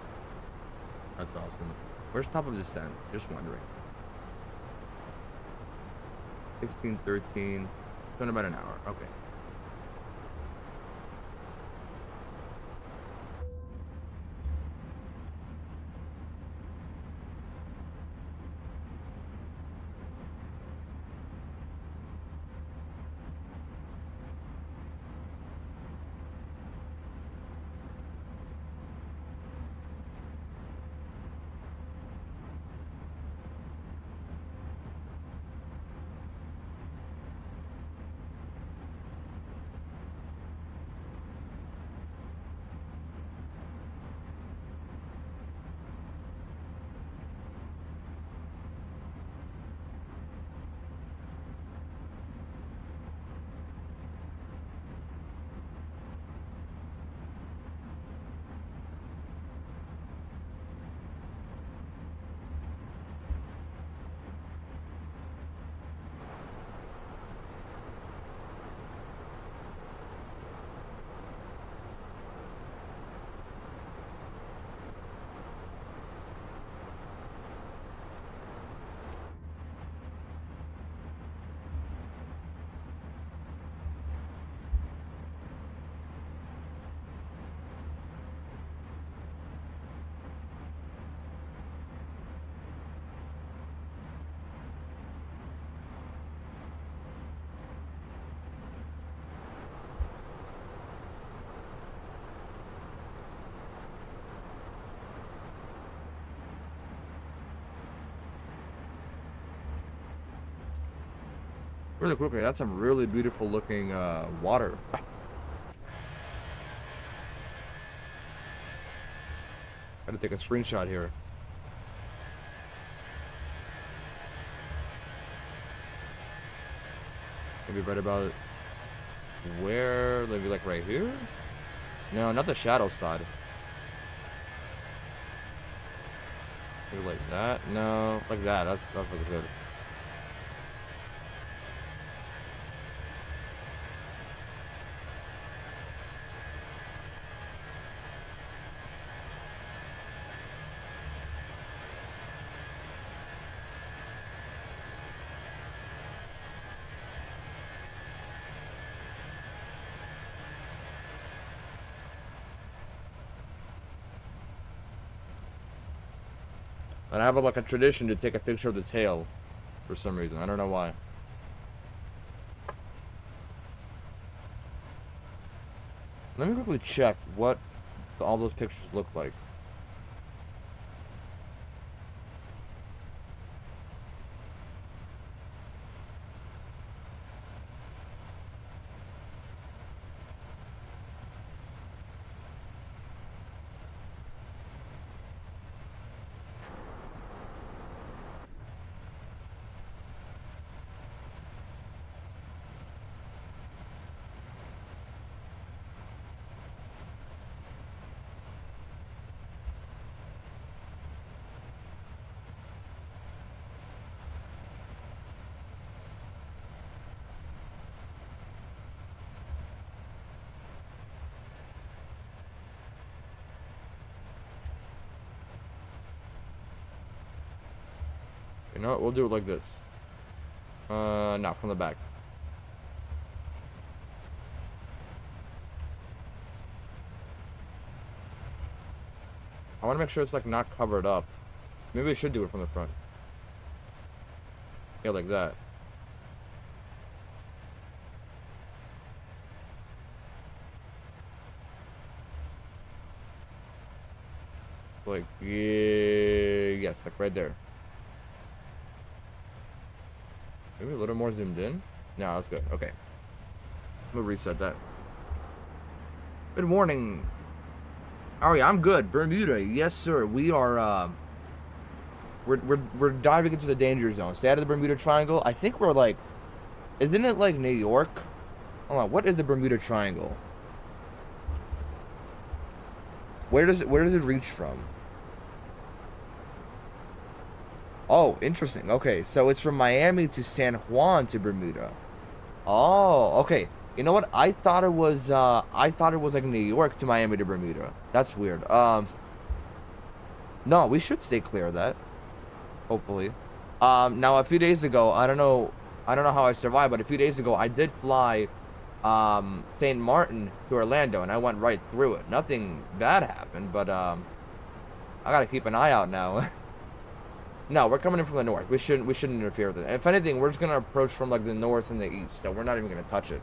That's awesome. Where's top of descent? Just wondering. 16:13. It's been about an hour. Okay. Really quickly, that's some really beautiful looking water. Gotta take a screenshot here. Maybe right about where? Maybe like right here? No, not the shadow side. Maybe like that? No, like that. That looks good. And I have like a tradition to take a picture of the tail for some reason. I don't know why. Let me quickly check what all those pictures look like. You know what? We'll do it like this. No, from the back. I want to make sure it's like not covered up. Maybe we should do it from the front. Yeah, like that. Like, yeah, yes, like right there. Maybe a little more zoomed in. No, that's good. Okay. I'm gonna reset that. Good morning. Oh yeah, I'm good. Bermuda, yes sir. We are we're diving into the danger zone. Stay out of the Bermuda Triangle. I think we're like, isn't it like New York? Hold on, what is the Bermuda Triangle? Where does it reach from? Oh, interesting. Okay, so it's from Miami to San Juan to Bermuda. Oh, okay. You know what? I thought it was like New York to Miami to Bermuda. That's weird. No, we should stay clear of that. Hopefully. Now a few days ago, I don't know how I survived, but a few days ago I did fly St. Martin to Orlando, and I went right through it. Nothing bad happened, but I gotta keep an eye out now. No, we're coming in from the north. We shouldn't interfere with it. If anything, we're just gonna approach from like the north and the east, so we're not even gonna touch it.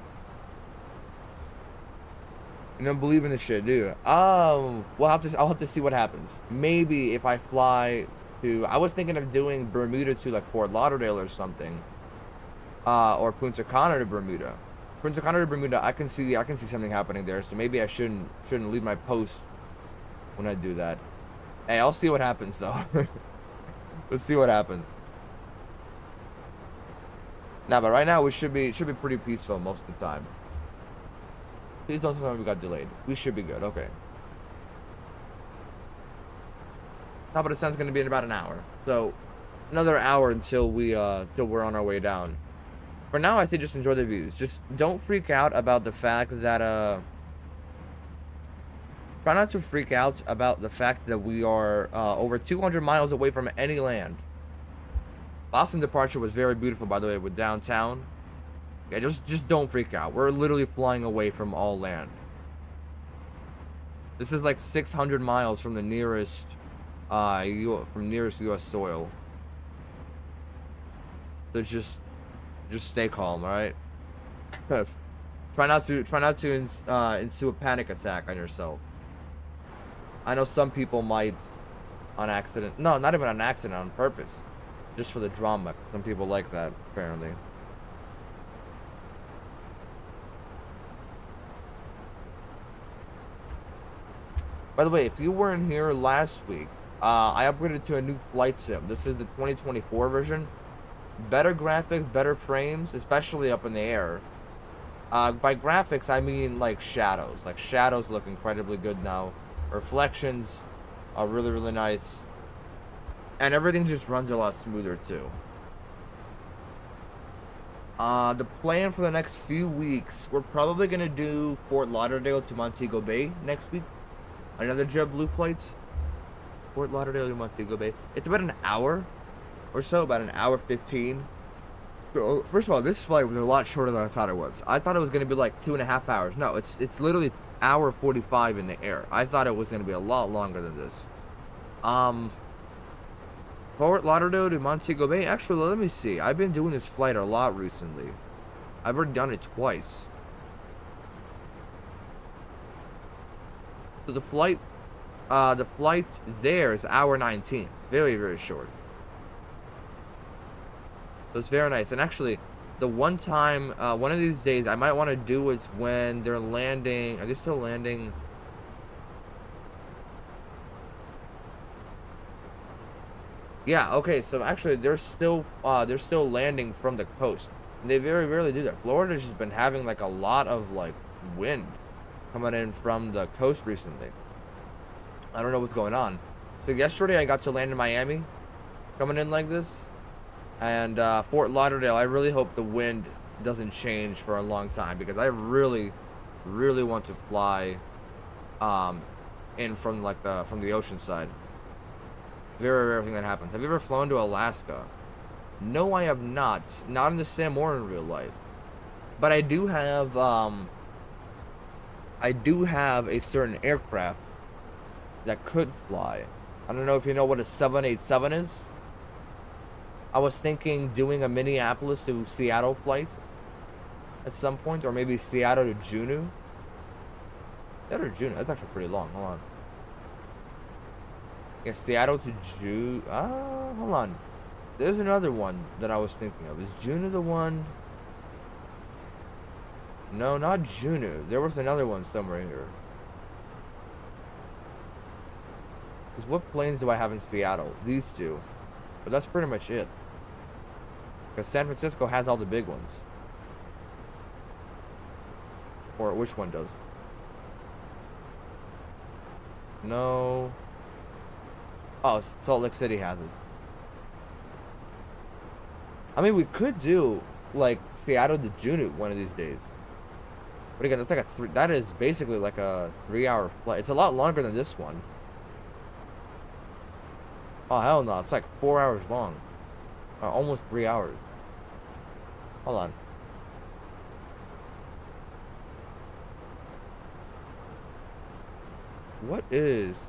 You don't believe in this shit, do you? I'll have to see what happens. Maybe if I fly to, I was thinking of doing Bermuda to like Fort Lauderdale or something, or Punta Cana to Bermuda. Punta Cana to Bermuda, I can see something happening there, so maybe I shouldn't leave my post when I do that. Hey, I'll see what happens though. Let's see what happens. Nah, but right now we should be pretty peaceful most of the time. Please don't tell me we got delayed. We should be good. Okay. Top of the sun's gonna be in about an hour, so another hour until we're on our way down. For now, I say just enjoy the views. Just don't freak out about the fact that try not to freak out about the fact that we are over 200 miles away from any land. Boston departure was very beautiful, by the way, with downtown. Yeah, just don't freak out. We're literally flying away from all land. This is like 600 miles from the nearest U.S. soil. So just stay calm, all right? try not to ensue a panic attack on yourself. I know some people might on accident. No, not even on accident, on purpose. Just for the drama. Some people like that, apparently. By the way, if you weren't here last week, I upgraded to a new flight sim. This is the 2024 version. Better graphics, better frames, especially up in the air. By graphics, I mean like shadows. Like shadows look incredibly good now. Reflections are really, really nice. And everything just runs a lot smoother too. The plan for the next few weeks, we're probably going to do Fort Lauderdale to Montego Bay next week. Another JetBlue flight. Fort Lauderdale to Montego Bay. It's about an hour or so, about an hour 15. So, first of all, this flight was a lot shorter than I thought it was. I thought it was going to be like 2.5 hours. No, it's literally hour 45 in the air. I thought it was going to be a lot longer than this. Fort Lauderdale to Montego Bay. Actually, let me see. I've been doing this flight a lot recently. I've already done it twice. So the flight there is hour 19. It's very, very short. So it's very nice. And actually, the one time, one of these days, I might want to do it when they're landing. Are they still landing? Yeah. Okay. So actually, they're still landing from the coast. And they very rarely do that. Florida's just been having like a lot of like wind coming in from the coast recently. I don't know what's going on. So yesterday I got to land in Miami, coming in like this, and Fort Lauderdale. I really hope the wind doesn't change for a long time because I really, really want to fly in from like the ocean side. Very rare thing that happens. Have you ever flown to Alaska? No, I have not. Not in the sim or in real life. But I do have a certain aircraft that could fly. I don't know if you know what a 787 is. I was thinking doing a Minneapolis to Seattle flight at some point, or maybe Seattle to Juneau. Seattle to Juneau, that's actually pretty long. Hold on. Yeah, Seattle to Juneau. Hold on. There's another one that I was thinking of. Is Juneau the one? No, not Juneau. There was another one somewhere here. Because what planes do I have in Seattle? These two. But that's pretty much it. Because San Francisco has all the big ones. Or which one does? No. Oh, Salt Lake City has it. I mean, we could do, like, Seattle to Juneau one of these days. But again, it's like that is basically like a 3-hour flight. It's a lot longer than this one. Oh, hell no. It's like 4 hours long. Almost 3 hours. Hold on. What is...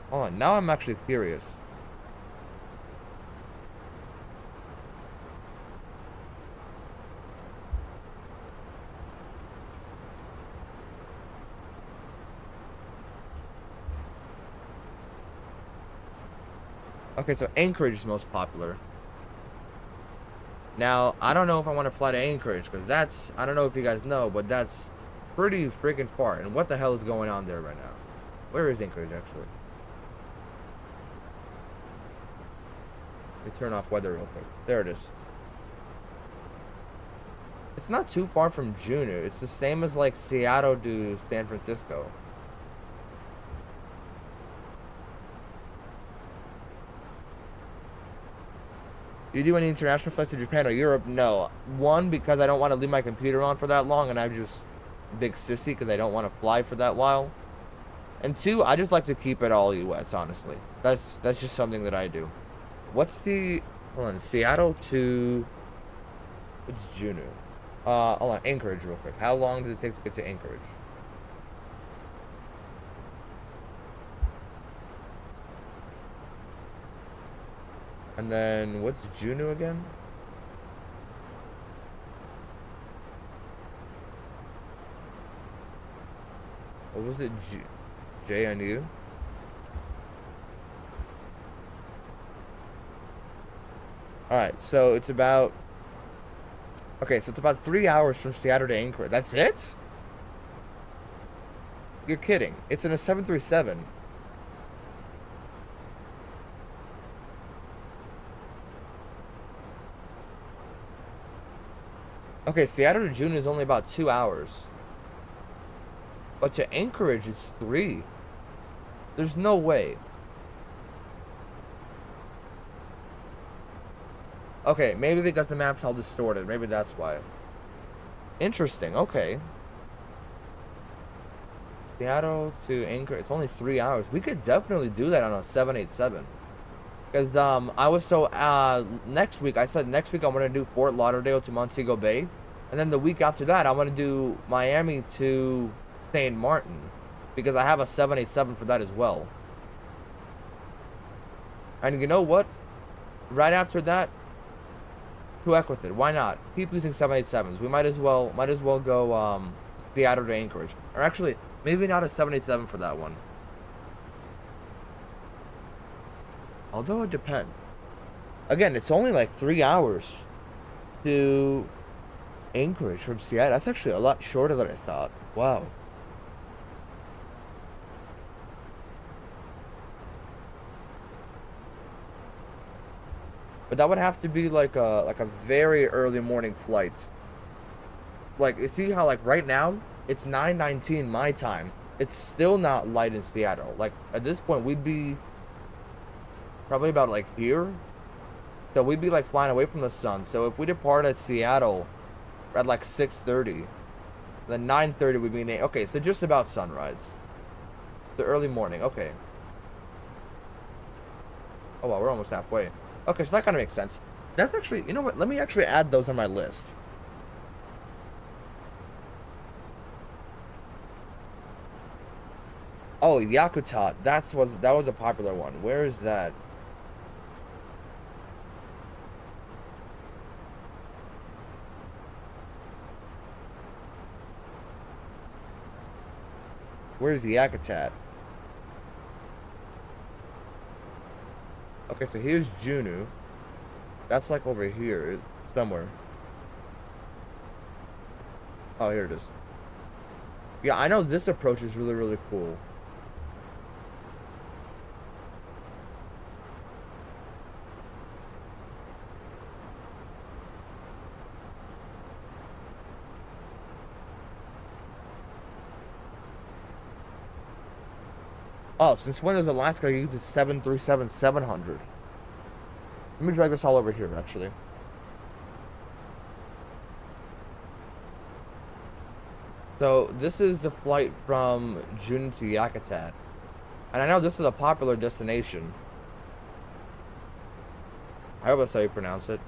Hold on. Now I'm actually curious. Okay, so Anchorage is most popular. Now, I don't know if I want to fly to Anchorage, because that's, I don't know if you guys know, but that's pretty freaking far. And what the hell is going on there right now? Where is Anchorage, actually? Let me turn off weather real quick. There it is. It's not too far from Juneau. It's the same as, like, Seattle to San Francisco. You do any international flights to Japan or Europe? No. One, because I don't want to leave my computer on for that long, and I'm just a big sissy because I don't want to fly for that while. And two, I just like to keep it all US, honestly. That's just something that I do. What's the... Hold on. Seattle to... It's Juneau. Hold on. Anchorage real quick. How long does it take to get to Anchorage? And then, what's Juneau again? What was it? JNU? Alright, so it's about... Okay, so it's about 3 hours from Seattle to Anchorage. That's it? You're kidding. It's in a 737. Okay, Seattle to Juneau is only about 2 hours. But to Anchorage, it's 3. There's no way. Okay, maybe because the map's all distorted. Maybe that's why. Interesting, okay. Seattle to Anchorage, it's only 3 hours. We could definitely do that on a 787. Because I was so next week, I said next week I'm going to do Fort Lauderdale to Montego Bay. And then the week after that, I'm going to do Miami to St. Martin. Because I have a 787 for that as well. And you know what? Right after that, to heck with it. Why not? Keep using 787s. We might as well go Seattle to Anchorage. Or actually, maybe not a 787 for that one. Although it depends. Again, it's only like 3 hours to Anchorage from Seattle. That's actually a lot shorter than I thought. Wow. But that would have to be like a very early morning flight. Like, see how like right now it's 9:19 my time. It's still not light in Seattle. Like at this point we'd be probably about like here. So we'd be like flying away from the sun. So if we depart at Seattle at like 6:30, then 9:30 would be okay, so just about sunrise. The early morning, okay. Oh wow, we're almost halfway. Okay, so that kind of makes sense. That's actually, you know what? Let me actually add those on my list. Oh, Yakutat. That was a popular one. Where is that? Where's Yakutat? Okay, so here's Juneau. That's like over here somewhere. Oh, here it is. Yeah, I know this approach is really, really cool. Oh, since when does Alaska use a 737-700? Let me drag this all over here, actually. So this is the flight from Juneau to Yakutat. And I know this is a popular destination. I hope that's how you pronounce it.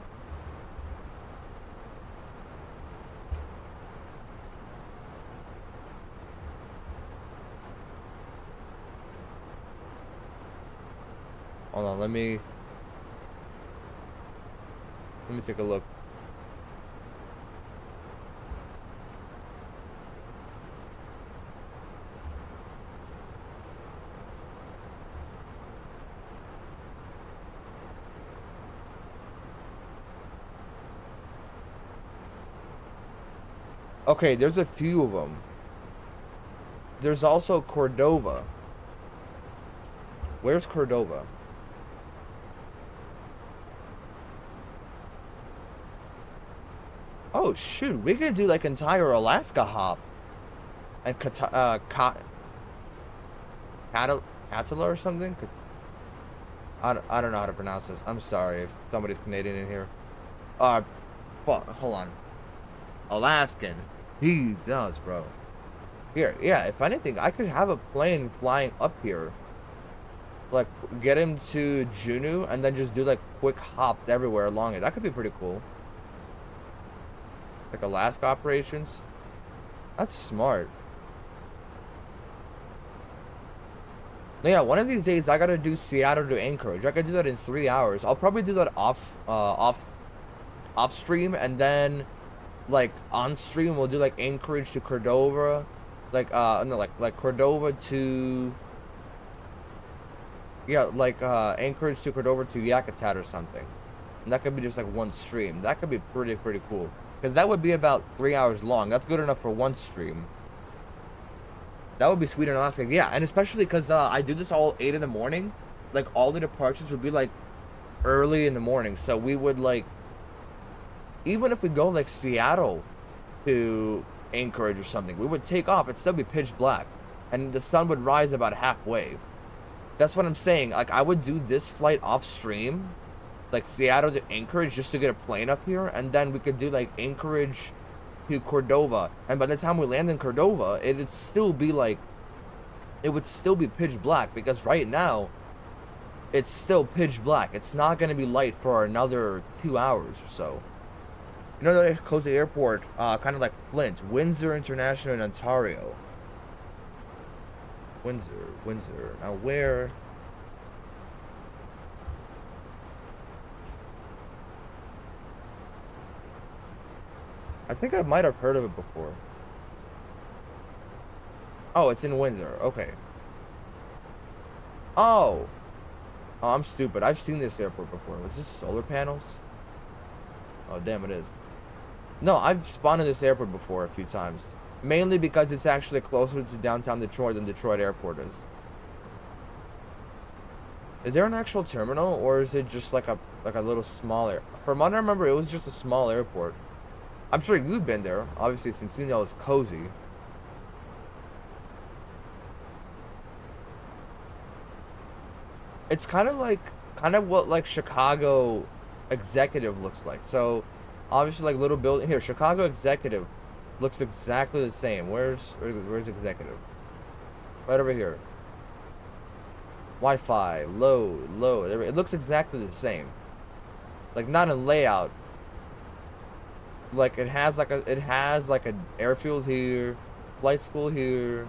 Hold on, let me take a look. Okay, there's a few of them. There's also Cordova. Where's Cordova? Oh shoot, we could do like entire Alaska hop. And Katla or something? I don't know how to pronounce this. I'm sorry if somebody's Canadian in here. Hold on. Alaskan. Jesus, bro. Here, yeah, if anything, I could have a plane flying up here. Like, get him to Juneau and then just do like quick hops everywhere along it. That could be pretty cool. Like Alaska operations. That's smart. Yeah, one of these days I gotta do Seattle to Anchorage. I could do that in 3 hours. I'll probably do that off stream, and then like on stream we'll do like Anchorage to Cordova, like no, like Cordova to, yeah, like Anchorage to Cordova to Yakutat or something, and that could be just like one stream. That could be pretty cool, because that would be about 3 hours long. That's good enough for one stream. That would be sweet in Alaska. Yeah, and especially because I do this all 8 in the morning. Like, all the departures would be, like, early in the morning. So we would, like, even if we go, like, Seattle to Anchorage or something, we would take off. It'd still be pitch black. And the sun would rise about halfway. That's what I'm saying. Like, I would do this flight off stream. Like, Seattle to Anchorage just to get a plane up here. And then we could do, like, Anchorage to Cordova, and by the time we land in Cordova, it'd still be like, it would still be pitch black, because right now it's still pitch black. It's not going to be light for another 2 hours or so. You know, they close the airport kind of like Flint. Windsor International in Ontario. Windsor. Now where? I think I might have heard of it before. Oh, it's in Windsor. Okay. Oh, I'm stupid. I've seen this airport before. Was this solar panels? Oh, damn, it is. No, I've spawned in this airport before a few times. Mainly because it's actually closer to downtown Detroit than Detroit Airport is. Is there an actual terminal, or is it just like a little smaller? From what I remember, it was just a small airport. I'm sure you've been there, obviously, since you know it's cozy. It's kind of what like Chicago Executive looks like. So, obviously, like little building here, Chicago Executive looks exactly the same. Where's Executive? Right over here. Wi-Fi, load. It looks exactly the same. Like, not in layout. Like, it has like an airfield here, flight school here.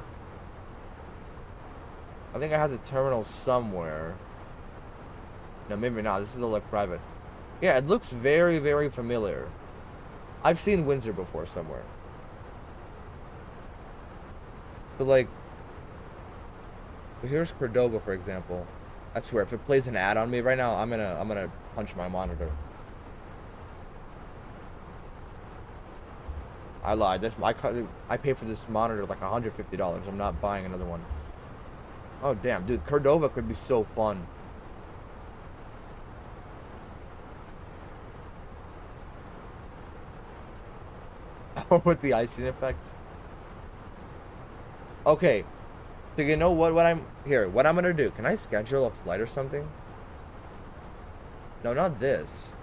I think it has a terminal somewhere. No, maybe not. This is all like private. Yeah, it looks very, very familiar. I've seen Windsor before somewhere. So like, here's Cordova, for example. I swear, if it plays an ad on me right now, I'm gonna punch my monitor. I lied. I paid for this monitor like $150. I'm not buying another one. Oh damn, dude, Cordova could be so fun. Oh, with the icing effect. Okay, so you know what? What I'm gonna do? Can I schedule a flight or something? No, not this.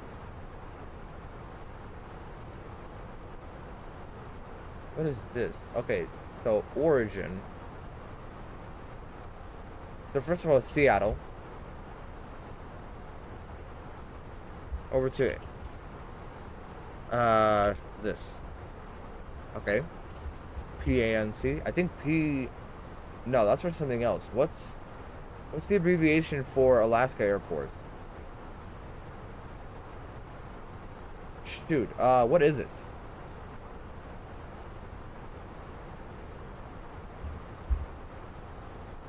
What is this? Okay, so origin. So first of all, Seattle. Over to this. Okay. PANC. I think P. No, that's for something else. What's the abbreviation for Alaska airports? Shoot. What is it?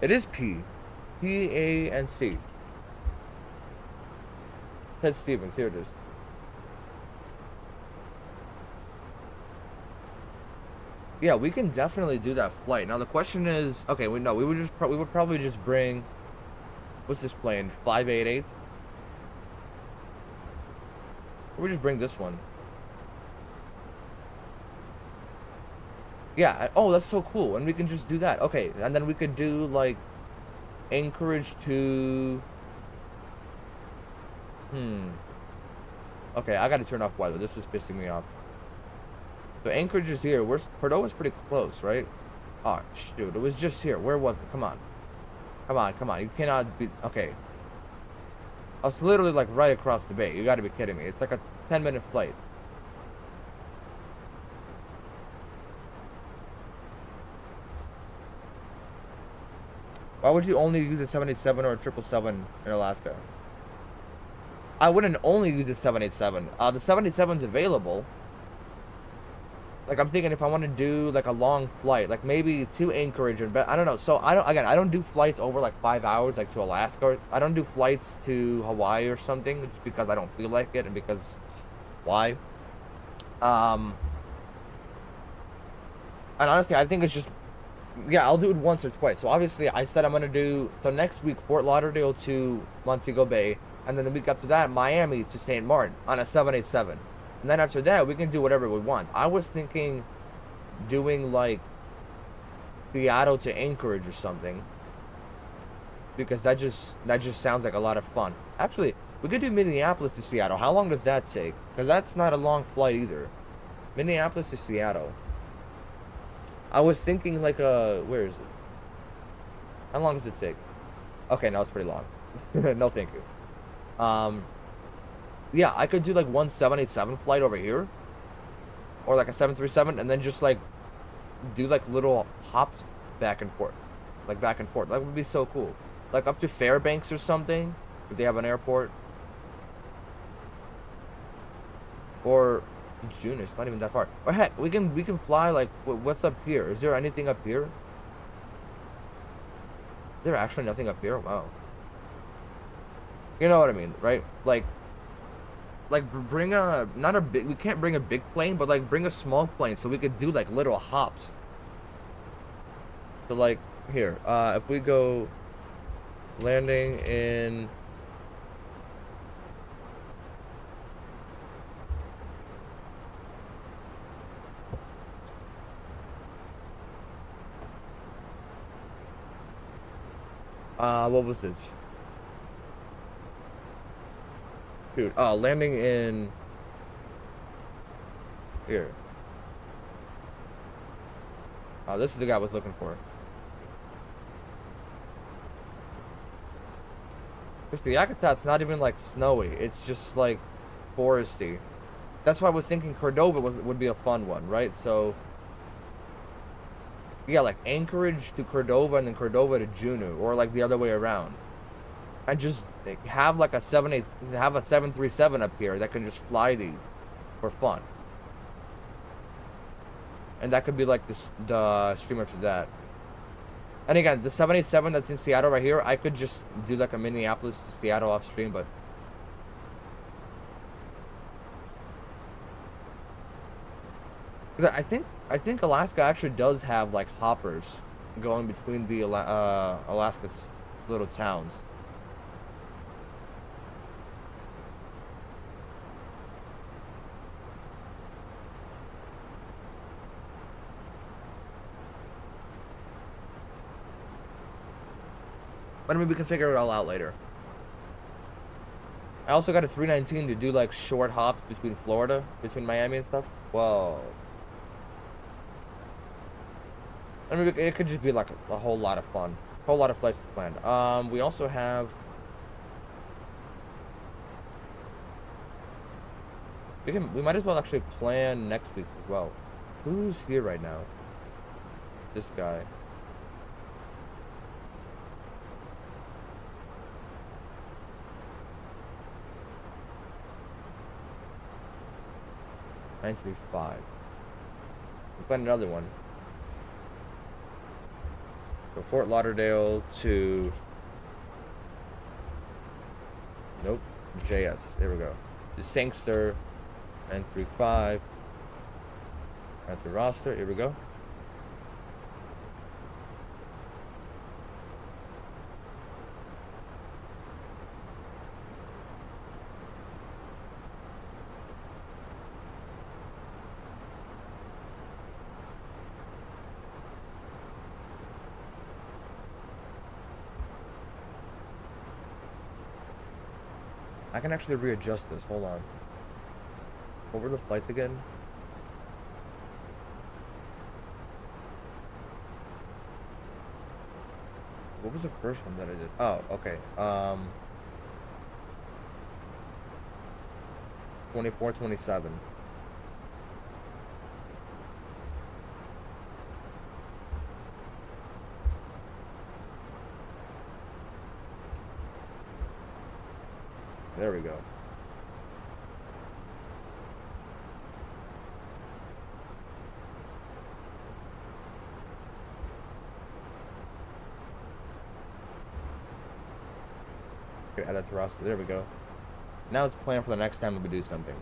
It is P. PANC. Ted Stevens. Here it is. Yeah, we can definitely do that flight. Now the question is, okay, we would probably just bring, what's this plane? 588. Or we just bring this one. Yeah. Oh, that's so cool. And we can just do that. Okay, and then we could do like Anchorage to. Okay, I gotta turn off weather. This is pissing me off. So Anchorage is here. Cordova's pretty close, right? Oh, shoot. It was just here. Where was it? Come on. Come on, come on. You cannot be... Okay. Oh, it's literally like right across the bay. You gotta be kidding me. It's like a 10-minute flight. Why would you only use a 787 or a 777 in Alaska? I wouldn't only use the 787. The 787's available. Like, I'm thinking if I want to do, like, a long flight, like, maybe to Anchorage, but I don't know. So, I don't do flights over, like, 5 hours, like, to Alaska. I don't do flights to Hawaii or something, just because I don't feel like it, and because, why? And honestly, I think it's just, yeah, I'll do it once or twice. So, obviously, I said I'm going to do, so next week, Fort Lauderdale to Montego Bay, and then the week after that, Miami to St. Martin on a 787. And then after that, we can do whatever we want. I was thinking doing, like, Seattle to Anchorage or something. Because that just sounds like a lot of fun. Actually, we could do Minneapolis to Seattle. How long does that take? Because that's not a long flight either. Minneapolis to Seattle. I was thinking, like, where is it? How long does it take? Okay, no, it's pretty long. No, thank you. Yeah, I could do like one 787 flight over here, or like a 737, and then just like do like little hops back and forth, like back and forth. That would be so cool. Like up to Fairbanks or something, if they have an airport, or June. It's not even that far. Or heck, we can fly like what's up here? Is there anything up here? Is there actually nothing up here? Wow. You know what I mean, right? Like bring a, not a big, we can't bring a big plane, but like bring a small plane so we could do like little hops. So like here, if we go landing in what was it? Dude, landing in here. Oh, this is the guy I was looking for. The Yakutat's not even like snowy. It's just like foresty. That's why I was thinking Cordova would be a fun one, right? So yeah, like Anchorage to Cordova and then Cordova to Juneau, or like the other way around. And just have like a 737 up here that can just fly these for fun. And that could be like the streamer to that. And again, the 787 that's in Seattle right here, I could just do like a Minneapolis to Seattle off stream, but I think Alaska actually does have like hoppers going between the Alaska's little towns. But I mean, we can figure it all out later. I also got a 319 to do like short hops between Florida, between Miami and stuff. Whoa. I mean, it could just be like a whole lot of fun. A whole lot of flights planned. We also have... We might as well actually plan next week's as well. Who's here right now? This guy. Nine to be 5. We'll plan another one. So Fort Lauderdale to... Nope. JS. There we go. To Sangster. 935. At the roster. Here we go. I can actually readjust this. Hold on. What were the flights again? What was the first one that I did? Oh, okay. 24, 27. There we go. Okay, add that to roster. There we go. Now it's plan for the next time we do something.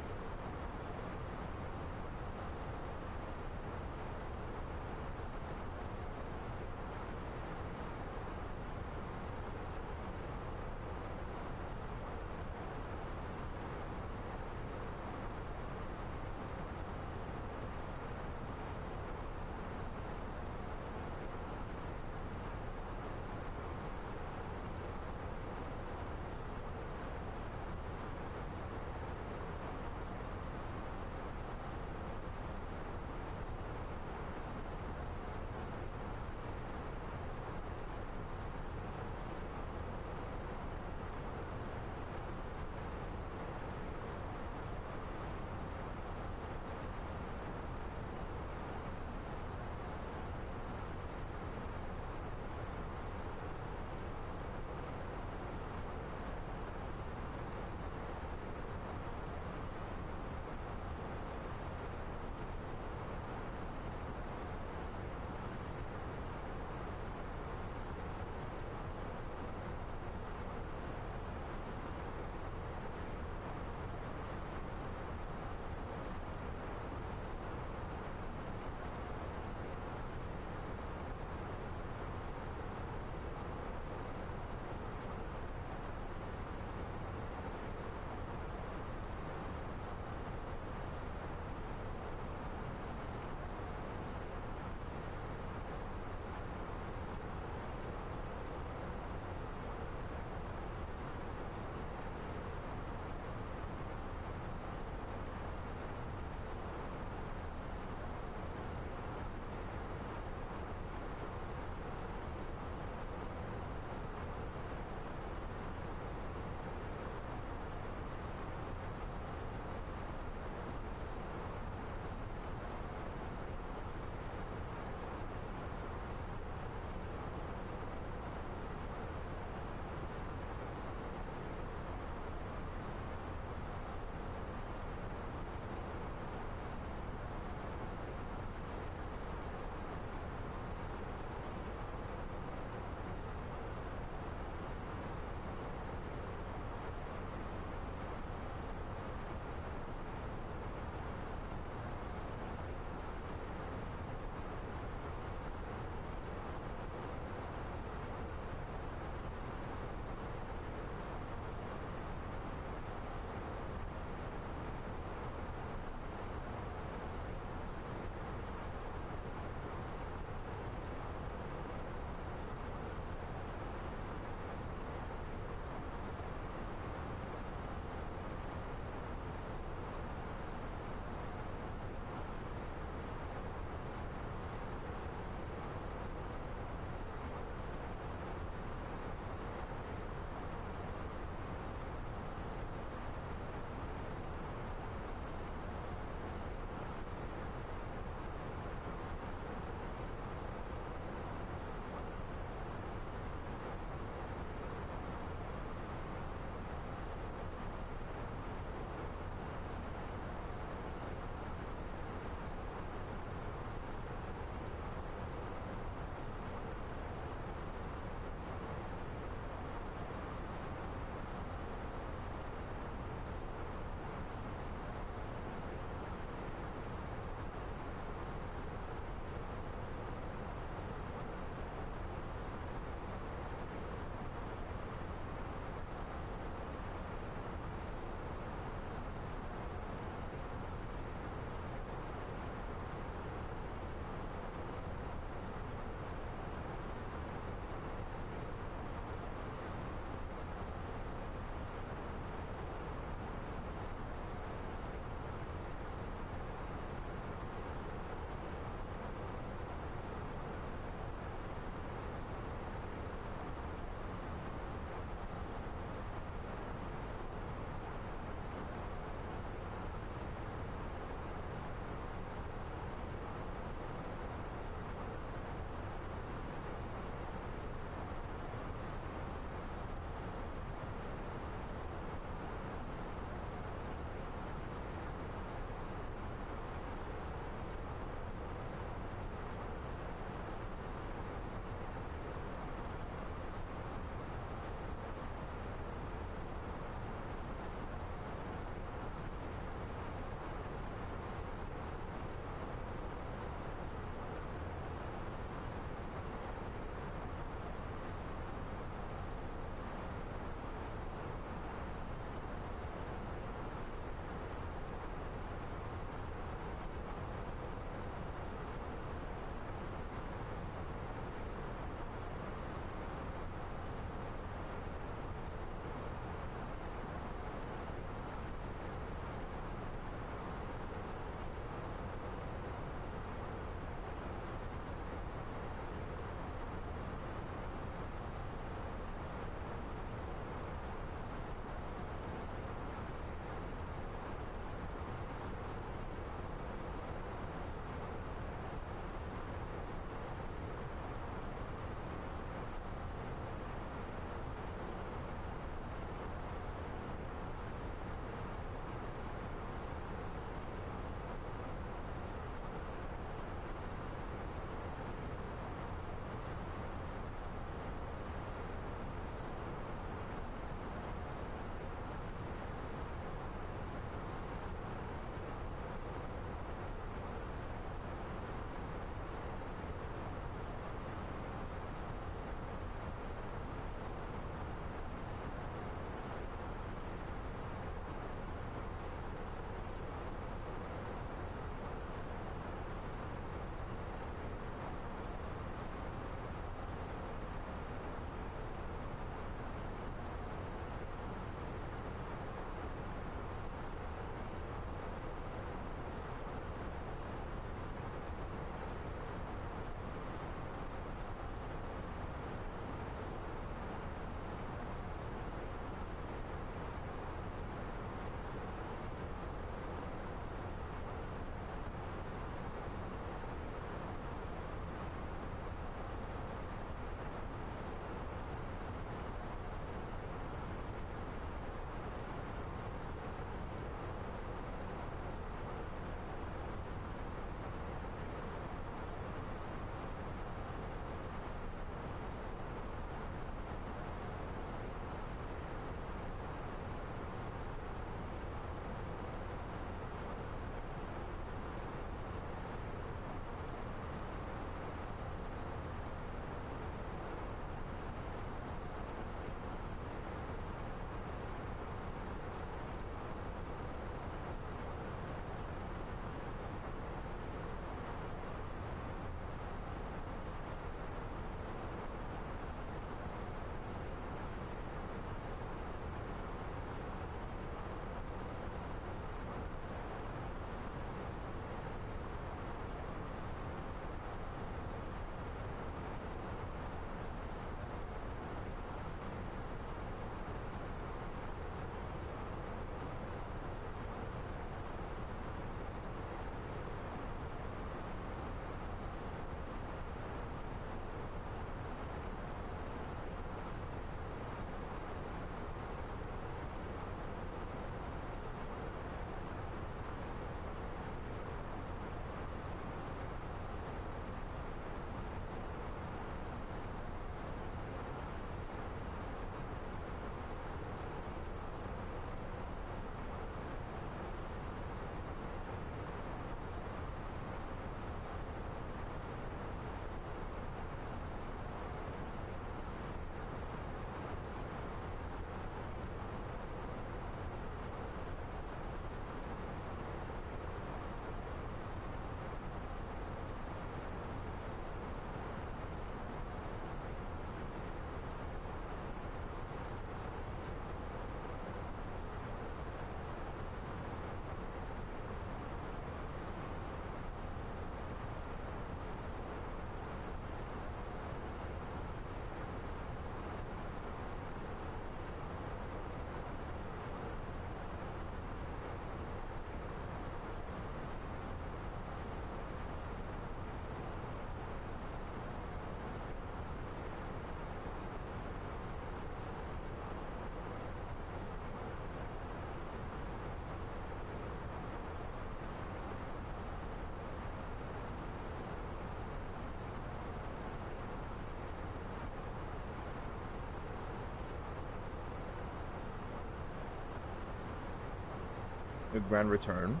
a grand return.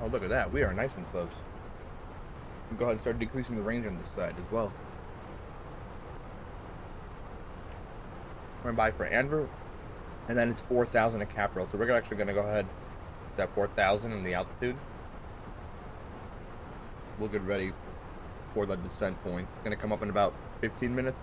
Oh, look at that. We are nice and close. We'll go ahead and start decreasing the range on this side as well. Went by for Andrew, and then it's 4,000 at Capital. So we're actually going to go ahead with that 4,000 in the altitude. We'll get ready for the descent point. It's going to come up in about 15 minutes.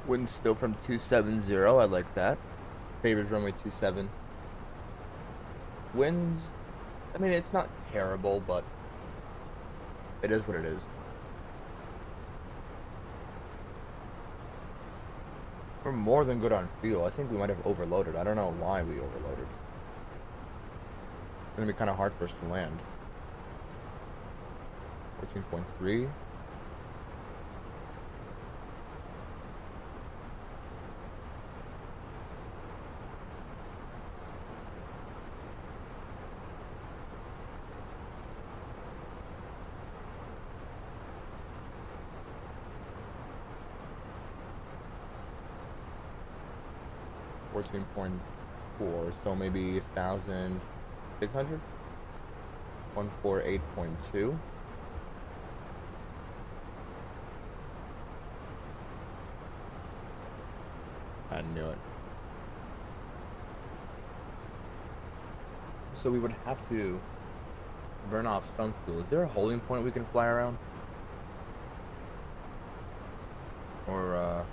Wind still from 270. I like that. Favorite runway 27. Winds, I mean, it's not terrible, but it is what it is. We're more than good on fuel. I think we might have overloaded. I don't know why we overloaded. It's gonna be kind of hard for us to land. 14.3. .4, so maybe 1,000. 600? 148.2. I knew it. So we would have to burn off some fuel. Is there a holding point we can fly around? Or,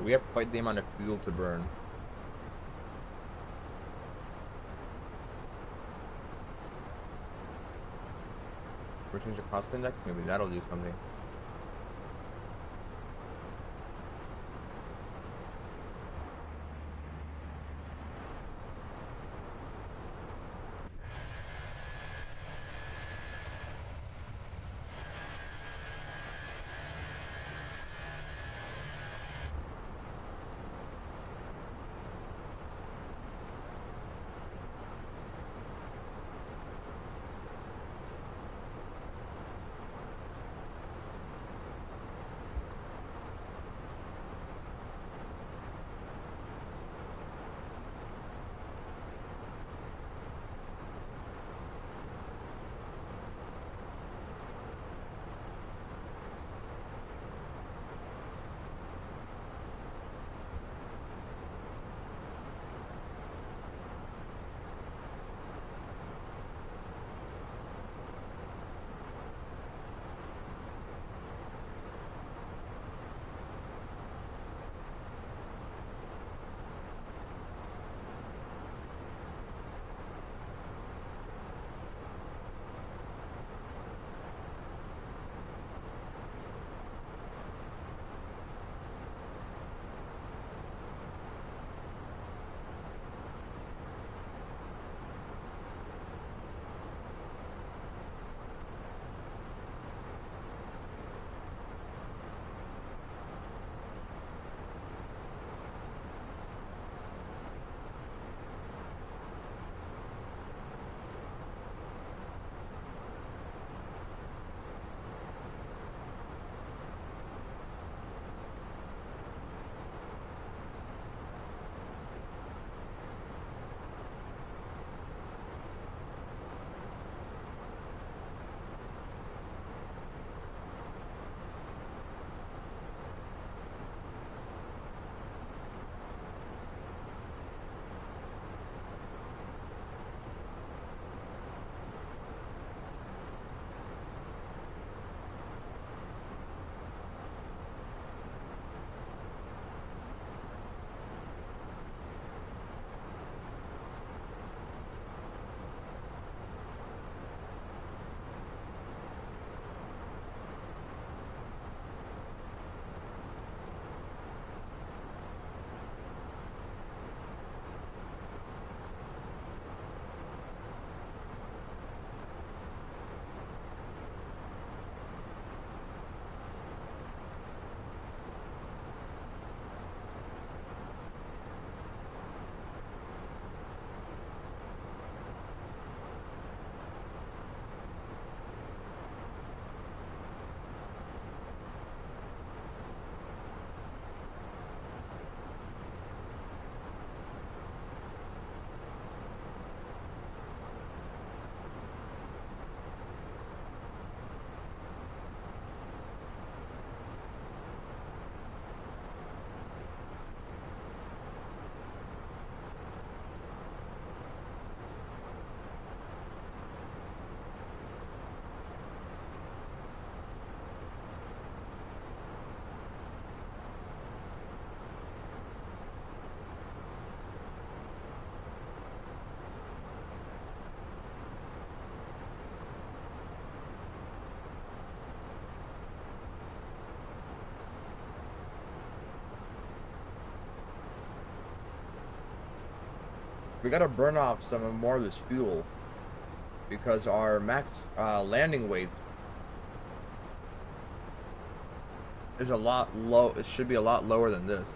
we have quite the amount of fuel to burn. We'll change the cost index, maybe that'll do something. We gotta burn off some more of this fuel because our max landing weight is a lot low. It should be a lot lower than this.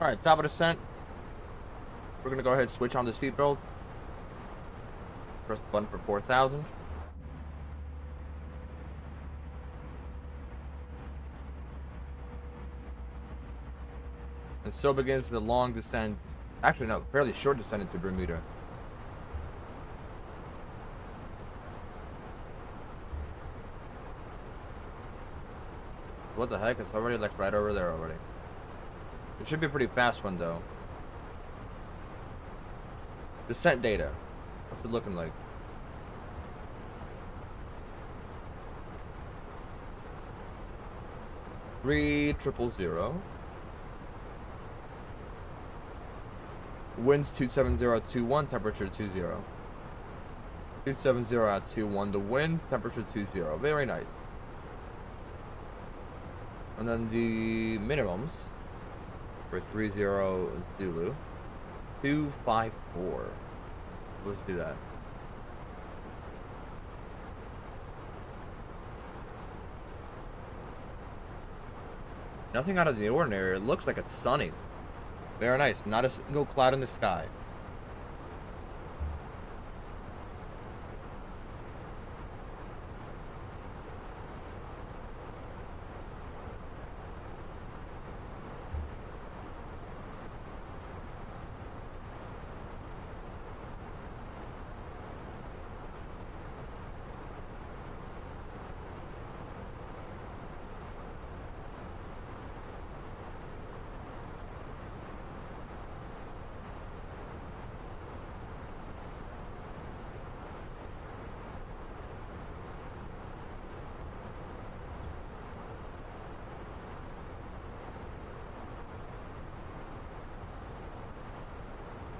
Alright, top of descent. We're gonna go ahead and switch on the seatbelt. Press the button for 4,000. And so begins the long descent. Actually, no, fairly short descent into Bermuda. What the heck? It's already like right over there already. It should be a pretty fast one though. Descent data. What's it looking like? Three 000. Winds 27021, temperature 20. 270 at 21. The winds, temperature 20. Very nice. And then the minimums for 30 Zulu. 254. Let's do that. Nothing out of the ordinary. It looks like it's sunny. Very nice. Not a single cloud in the sky.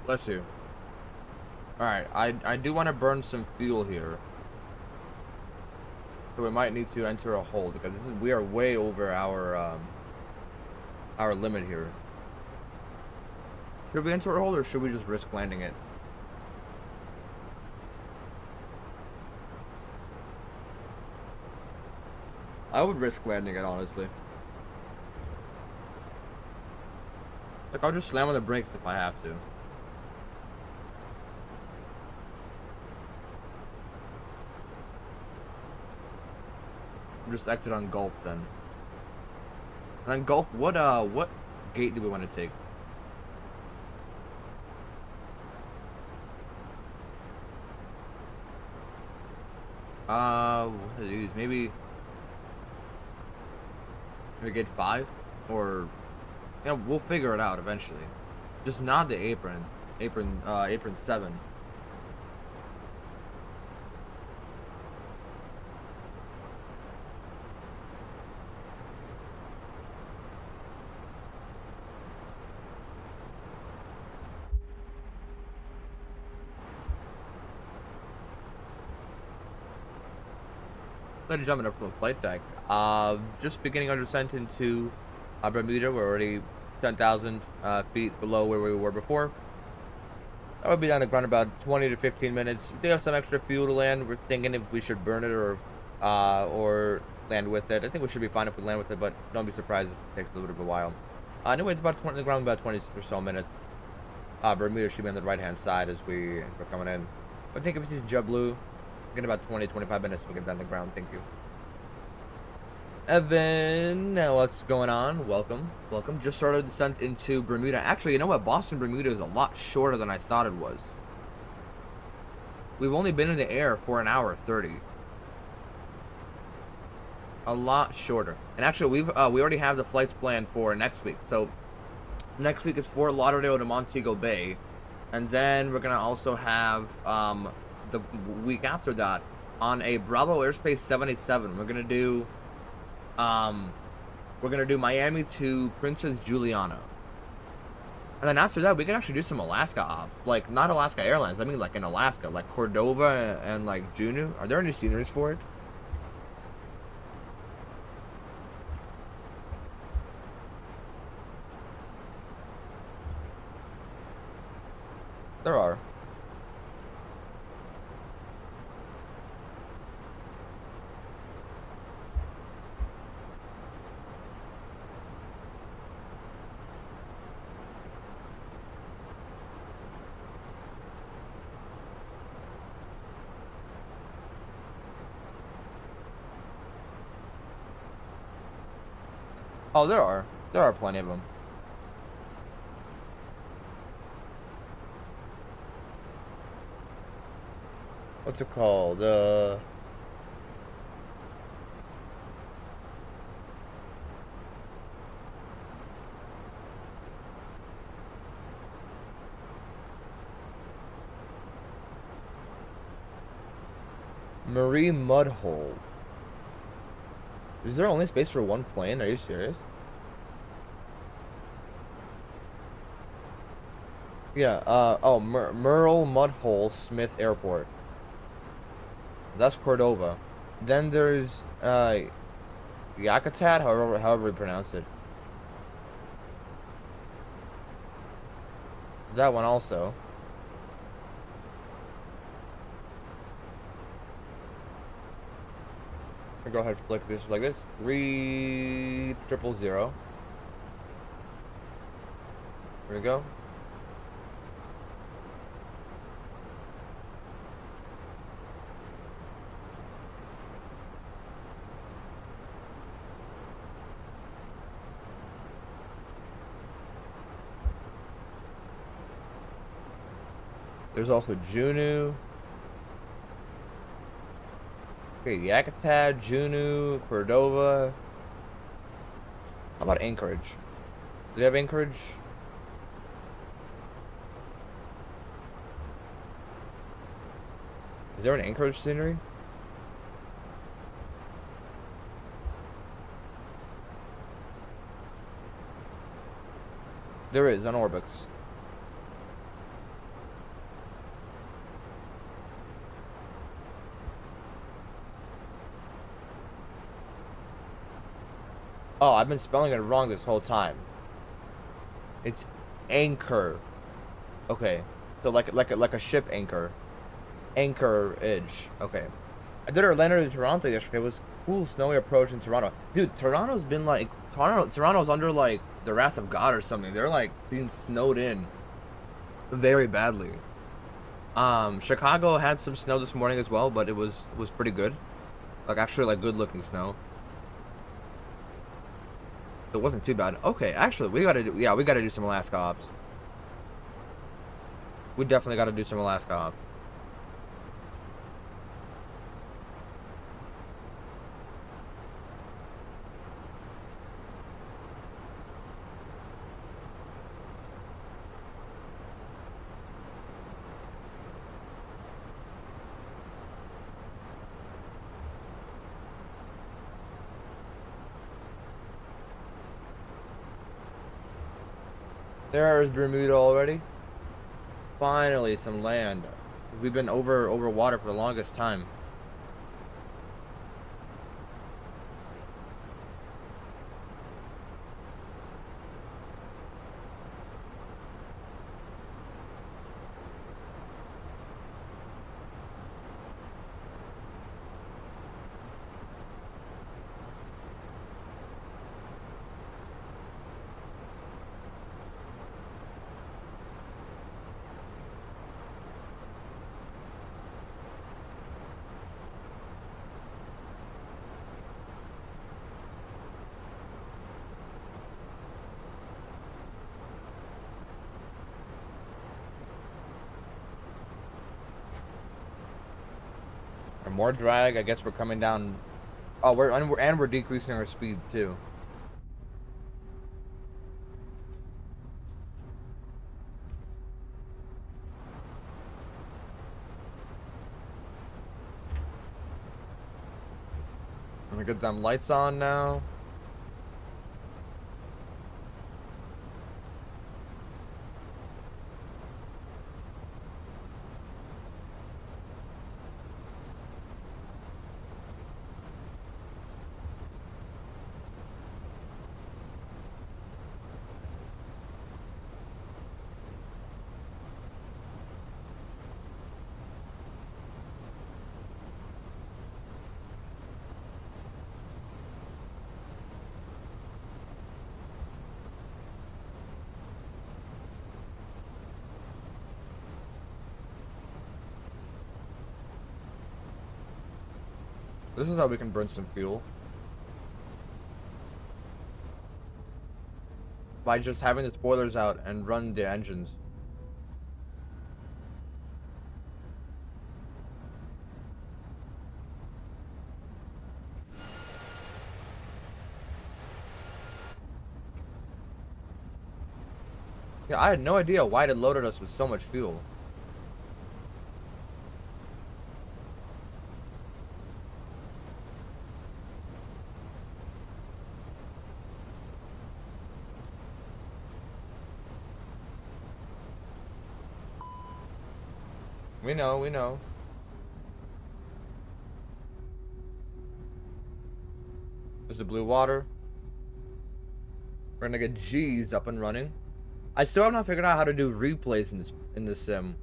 Bless you. Alright, I do want to burn some fuel here. So we might need to enter a hold because we are way over our limit here. Should we enter a hold or should we just risk landing it? I would risk landing it, honestly. Like, I'll just slam on the brakes if I have to. Just exit on Gulf then. And then Gulf, what gate do we want to take? What are these? Maybe gate 5? Or yeah, we'll figure it out eventually. Just not the apron 7. Ladies and gentlemen, up from the flight deck. Just beginning our descent into Bermuda. We're already 10,000 feet below where we were before. That would be down the ground about 20 to 15 minutes. We do have some extra fuel to land. We're thinking if we should burn it or land with it. I think we should be fine if we land with it, but don't be surprised if it takes a little bit of a while. Anyway, it's about 20 the ground, about 20 or so minutes. Bermuda should be on the right-hand side as we're coming in. But think if it's JetBlue. In about 20-25 minutes we'll get down the ground. Thank you. And then what's going on? Welcome. Just started descent into Bermuda. Actually, you know what? Boston Bermuda is a lot shorter than I thought it was. We've only been in the air for an hour 30. A lot shorter. And actually, we already have the flights planned for next week. So next week is Fort Lauderdale to Montego Bay, and then we're gonna also have the week after that on a Bravo Airspace 787. We're gonna do Miami to Princess Juliana, and then after that we can actually do some Alaska ops, like not Alaska Airlines. I mean like in Alaska, like Cordova and like Juneau. Are there any sceneries for it? There are. Oh, there are. There are plenty of them. What's it called? Marie Mudhole. Is there only space for one plane? Are you serious? Yeah, oh, Merle Mudhole Smith Airport. That's Cordova. Then there's, Yakutat, however we pronounce it. That one also. I'll go ahead and flick this like this. 3000. There we go. There's also Juneau. Okay, Yakutat, Juneau, Cordova. How about Anchorage? Do they have Anchorage? Is there an Anchorage scenery? There is, on Orbix. Oh, I've been spelling it wrong this whole time. It's anchor. Okay. So like a ship anchor. Anchorage. Okay. I did Orlando to Toronto yesterday. It was cool snowy approach in Toronto. Dude, Toronto's been like Toronto's under like the wrath of God or something. They're like being snowed in very badly. Chicago had some snow this morning as well, but it was pretty good. Like actually like good looking snow. It wasn't too bad. Okay, actually, we gotta do some Alaska ops. We definitely gotta do some Alaska ops. There's Bermuda already. Finally, some land. We've been over water for the longest time. More drag. I guess we're coming down. Oh, we're decreasing our speed too. I'm gonna get them lights on now. This is how we can burn some fuel. by just having the spoilers out and run the engines. Yeah, I had no idea why it loaded us with so much fuel. We know, we know. There's the blue water. We're gonna get G's up and running. I still have not figured out how to do replays in this sim.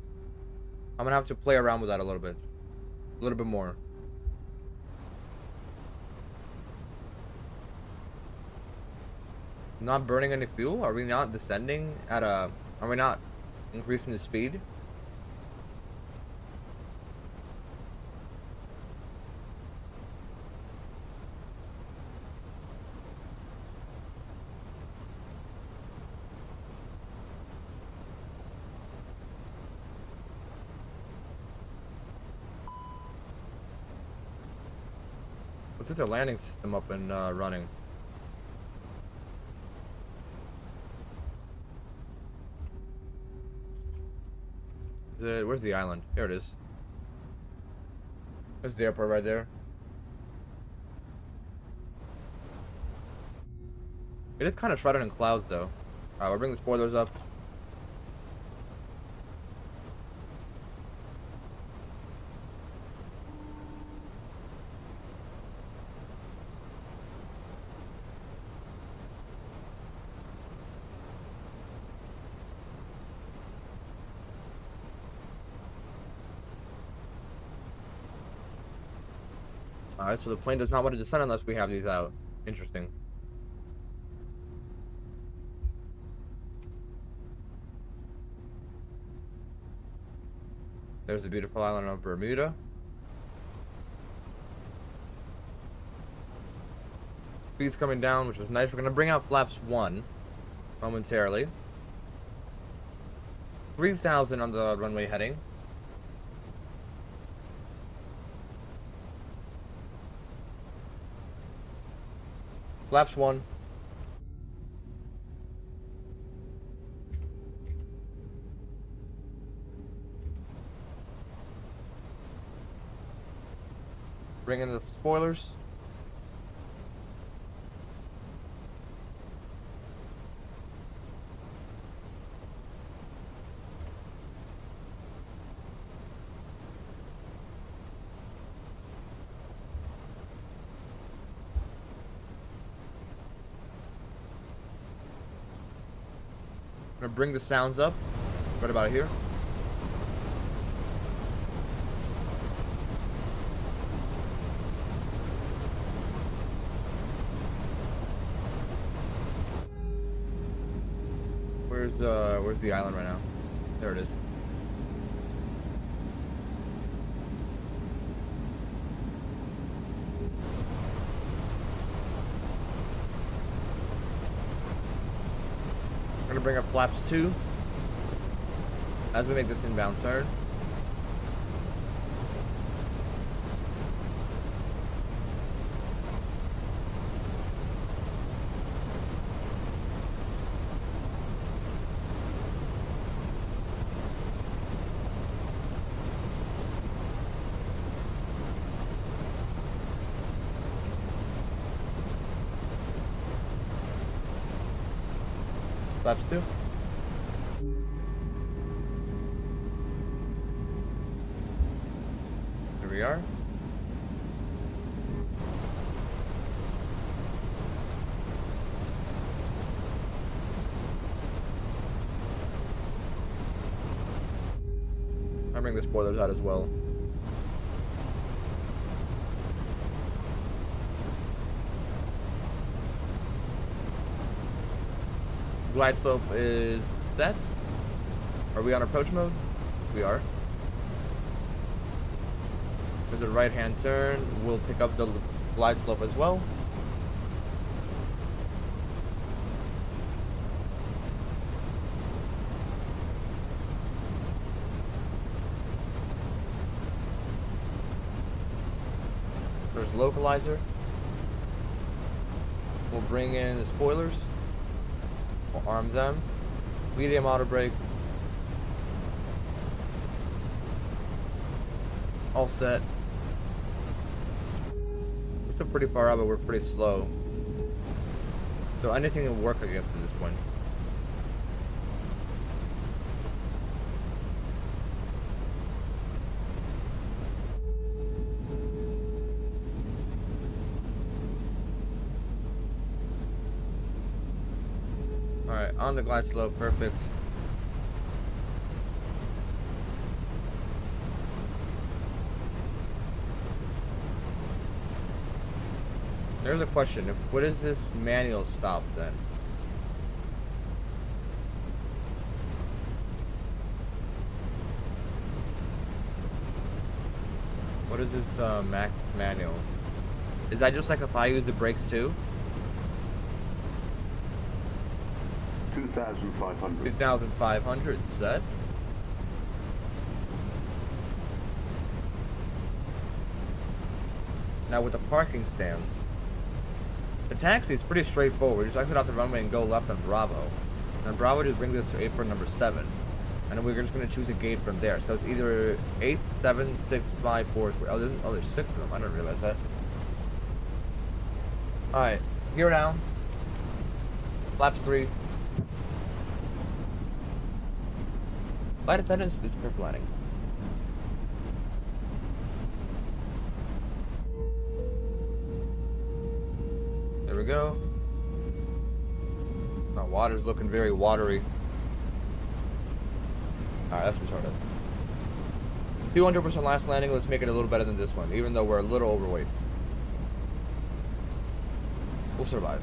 I'm gonna have to play around with that a little bit more. Not burning any fuel? Are we not descending at a... Are we not increasing the speed? Let's get the landing system up and running. Where's the island? Here it is. There's the airport right there. It is kind of shrouded in clouds, though. Alright, we'll bring the spoilers up. Alright, so the plane does not want to descend unless we have these out. Interesting. There's the beautiful island of Bermuda. Speed's coming down, which is nice. We're going to bring out flaps 1 momentarily. 3,000 on the runway heading. Flaps 1. Bring in the spoilers. I'm gonna bring the sounds up right about here. Where's the island right now? There it is. I'm gonna bring up flaps 2 as we make this inbound turn. Flaps 2. Here we are. I'll bring the spoilers out as well. Glide slope is set. Are we on approach mode? We are. There's a right hand turn. We'll pick up the glide slope as well. There's localizer. We'll bring in the spoilers. We'll arm them. Medium auto brake. All set. We're still pretty far out, but we're pretty slow. So anything will work, I guess, at this point. Alright, on the glide slope, perfect. There's a question. What is this manual stop then? What is this max manual? Is that just like if I use the brakes too? 2,500. 2,500 set. Now with the parking stands. The taxi is pretty straightforward. Just exit out the runway and go left on Bravo. And Bravo just brings us to apron number 7. And then we're just going to choose a gate from there. So it's either 8, 7, 6, 5, 4, 3. Oh, there's 6 of them. I didn't realize that. Alright. Gear down. Flaps 3. Flight attendants, it's perfect landing. There we go. My water's looking very watery. Alright, that's retarded. 200% last landing, let's make it a little better than this one, even though we're a little overweight. We'll survive.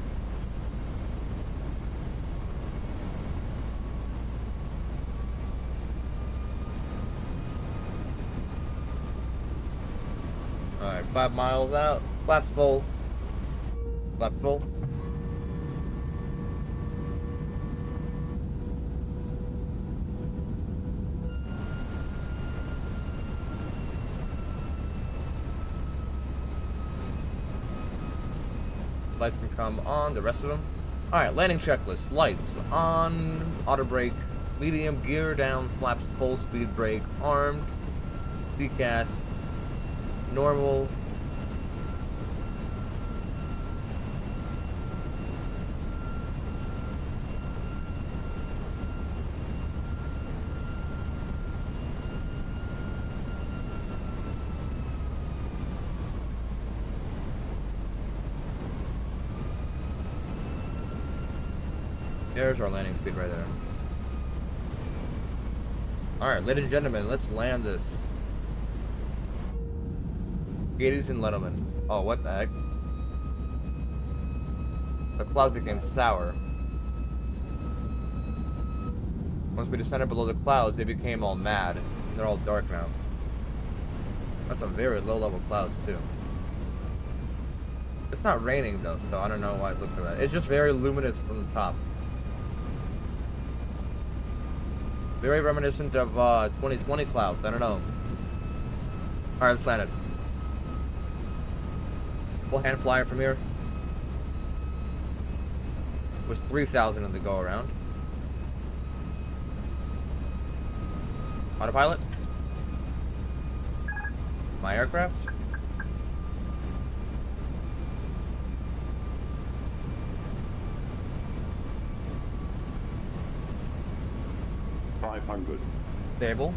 Alright, 5 miles out. Flaps full. Flap full. Lights can come on, the rest of them. Alright, landing checklist. Lights on, auto brake, medium, gear down, flaps full, speed brake, armed, decas, normal. There's our landing speed right there. Alright, ladies and gentlemen, let's land this. Ladies and gentlemen. Oh, what the heck? The clouds became sour. Once we descended below the clouds, they became all mad. And they're all dark now. That's some very low-level clouds, too. It's not raining, though, so I don't know why it looks like that. It's just very luminous from the top. Very reminiscent of 2020 clouds. I don't know. Alright, let's land it. We'll hand fly it from here. It was 3,000 in the go around. Autopilot. My aircraft. Stable.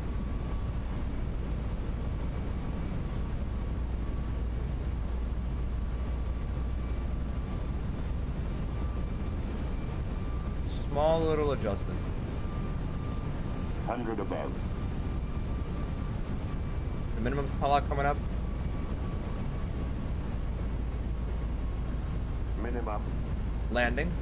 Small little adjustments. 100 above. The minimum call out coming up. Minimum. Landing.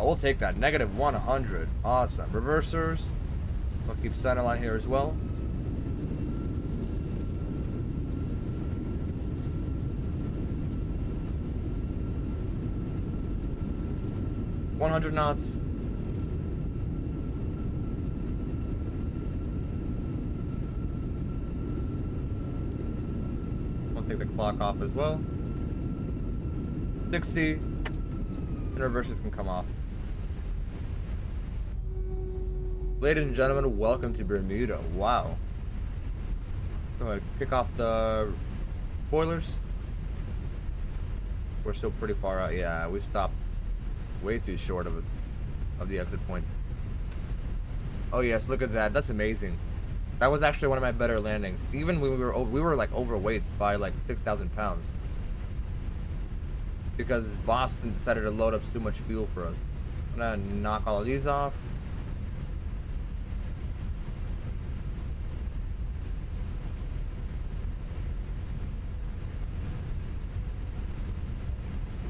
Oh, we'll take that. Negative 100. Awesome. Reversers. We'll keep centerline here as well. $100 knots. We'll take the clock off as well. 60. And reversers can come off. Ladies and gentlemen, welcome to Bermuda. Wow. Go ahead, kick off the spoilers. We're still pretty far out. Yeah, we stopped way too short of the exit point. Oh yes, look at that. That's amazing. That was actually one of my better landings. Even when we were like overweight by like 6,000 pounds. Because Boston decided to load up too much fuel for us. I'm gonna knock all of these off.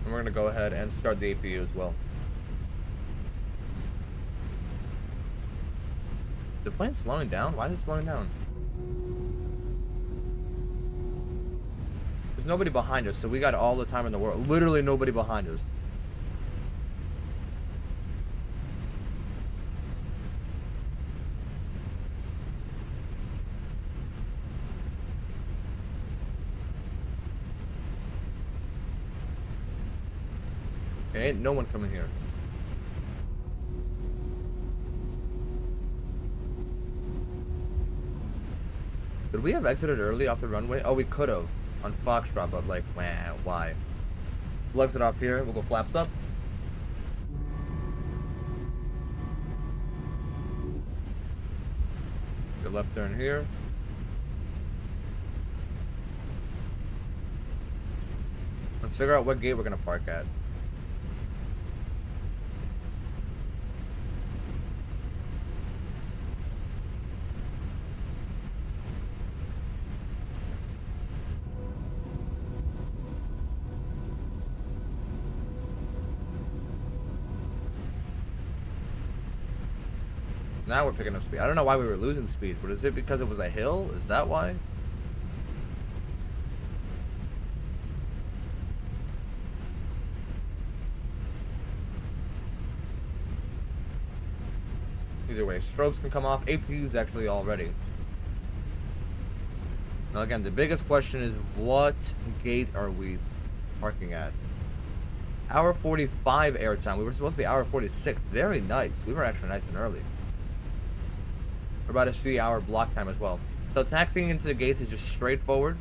And we're gonna go ahead and start the APU as well. The plane's slowing down? Why is it slowing down? There's nobody behind us, so we got all the time in the world. Literally nobody behind us. There ain't no one coming here. Could we have exited early off the runway? Oh, we could have on Foxtrot, but like, man, why? We'll exit off here. We'll go flaps up. Good left turn here. Let's figure out what gate we're gonna park at. Now we're picking up speed. I don't know why we were losing speed, but is it because it was a hill? Is that why? Either way, strobes can come off. APU's actually all ready. Now again, the biggest question is what gate are we parking at? Hour 45 airtime. We were supposed to be hour 46. Very nice. We were actually nice and early. We're about to see our block time as well. So taxiing into the gates is just straightforward.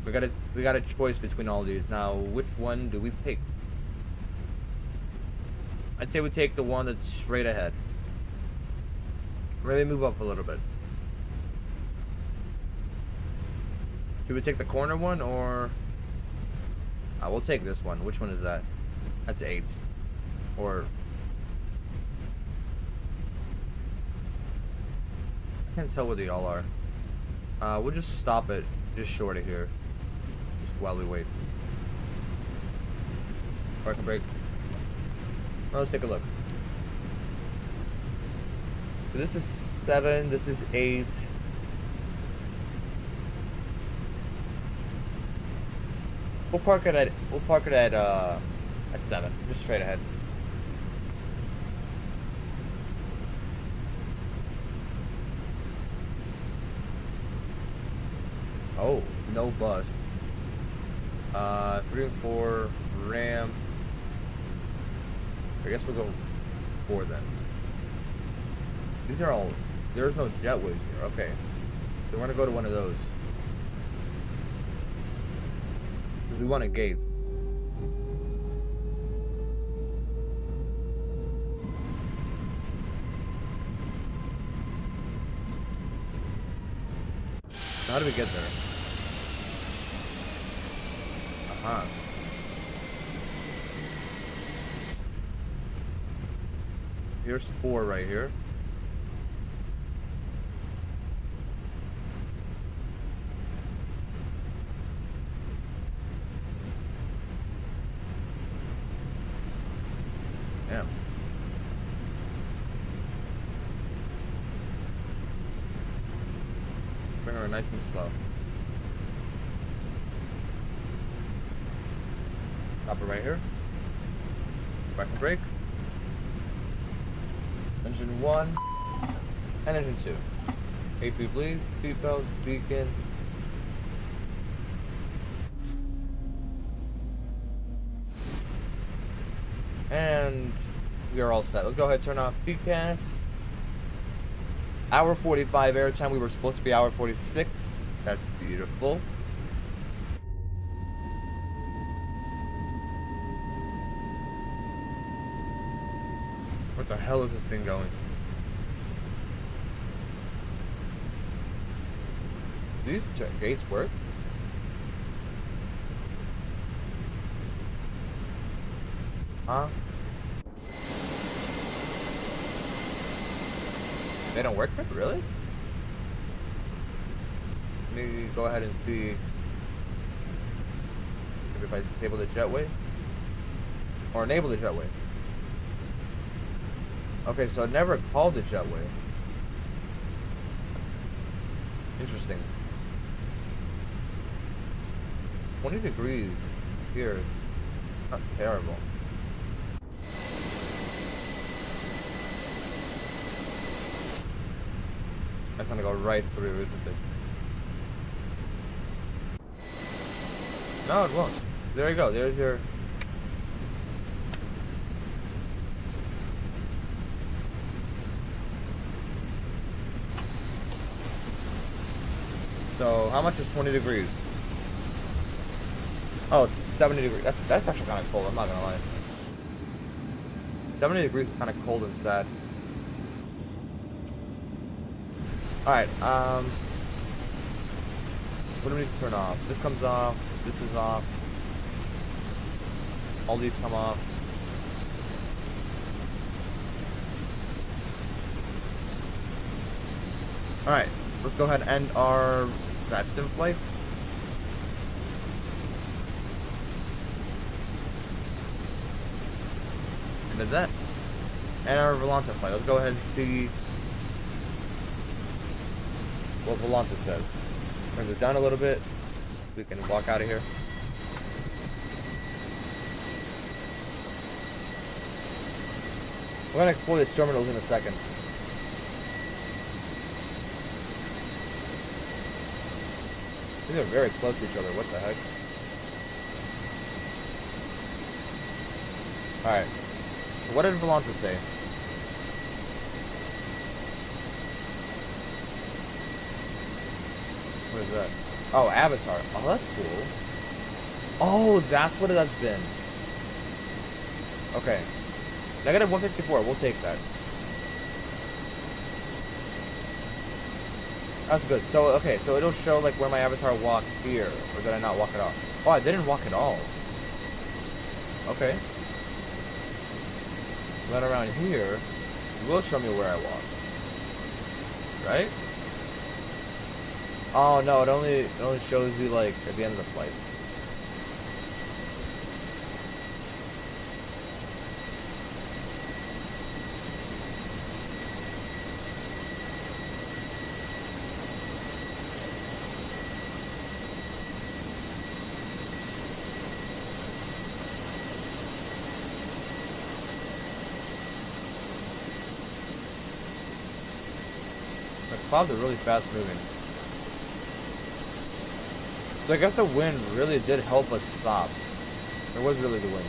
We got a choice between all of these. Now, which one do we take? I'd say we take the one that's straight ahead. Maybe move up a little bit. Should we take the corner one or? We'll take this one. Which one is that? That's 8. Or. I can't tell where they all are. We'll just stop it just short of here. Just while we wait. Parking brake. Well, let's take a look. This is 7, this is 8. We'll park it at 7, just straight ahead. Oh, no bus. 3 and 4, Ram. I guess we'll go 4 then. These are all, there's no jetways here. Okay. So we're gonna go to one of those. We want a gate. So how do we get there? Uh-huh. Here's 4 right here. nice and slow. Stop it right here. Back and brake. Engine 1 and engine 2. AP bleed, seatbelts, beacon. And we are all set. Let's go ahead and turn off PCAS. Hour 45 airtime. We were supposed to be hour 46. That's beautiful. What the hell is this thing going? Do these gates work? Huh? They don't work? Really? Let me go ahead and see if I disable the jetway or enable the jetway. Okay, so it never called the jetway. Interesting. 20 degrees here. It's not terrible. That's gonna go right through, isn't it? No, it won't. There you go. There's your... So, how much is 20 degrees? Oh, it's 70 degrees. That's actually kind of cold, I'm not gonna lie. 70 degrees is kind of cold instead. Alright, what do we need to turn off? This comes off, this is off. All these come off. Alright, let's go ahead and end our VATSIM flight. And that's that. And our Volanta flight. Let's go ahead and see what Volanta says. Turn this down a little bit. We can walk out of here. We're gonna explore these terminals in a second. These are very close to each other. What the heck? Alright. What did Volanta say? What is that? Oh, Avatar. Oh, that's cool. Oh, that's what that's been. Okay. Negative 154. We'll take that. That's good. So, okay. So it'll show, like, where my avatar walked here. Or did I not walk at all? Oh, I didn't walk at all. Okay. Then around here, it will show me where I walked. Right? Oh no, it only shows you like at the end of the flight. The clouds are really fast moving. So I guess the wind really did help us stop. It was really the wind.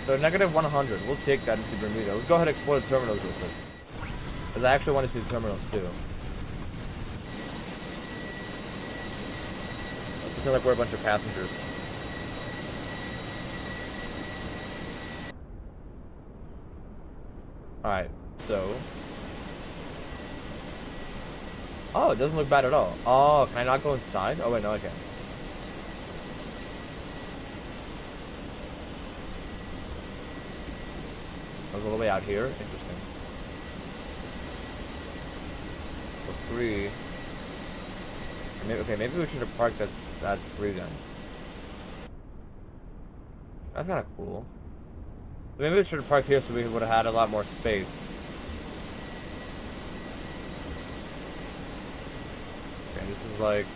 So negative 100. We'll take that into Bermuda. Let's go ahead and explore the terminals real quick. Because I actually want to see the terminals too. Let's pretend like we're a bunch of passengers. Alright, so... Oh, it doesn't look bad at all. Oh, can I not go inside? Oh wait, no I can. I was all the way out here. Interesting. So 3. Okay, maybe we should have parked that 3 then. That's kind of cool. Maybe we should have parked here so we would have had a lot more space. Okay, this is like...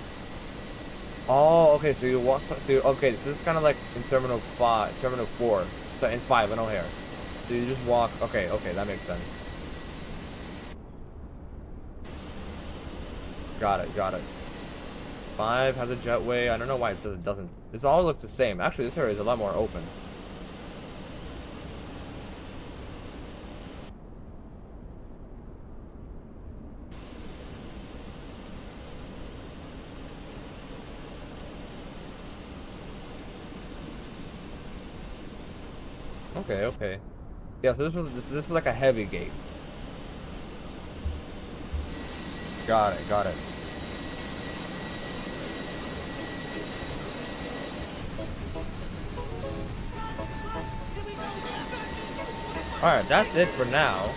Oh, okay, so you walk... okay, so this is kind of like in Terminal 4. So in 5, in O'Hare. So you just walk... Okay, that makes sense. Got it. 5 has a jetway. I don't know why it says it doesn't. This all looks the same. Actually, this area is a lot more open. Okay. Yeah, so this is like a heavy gate. Got it. Alright, that's it for now.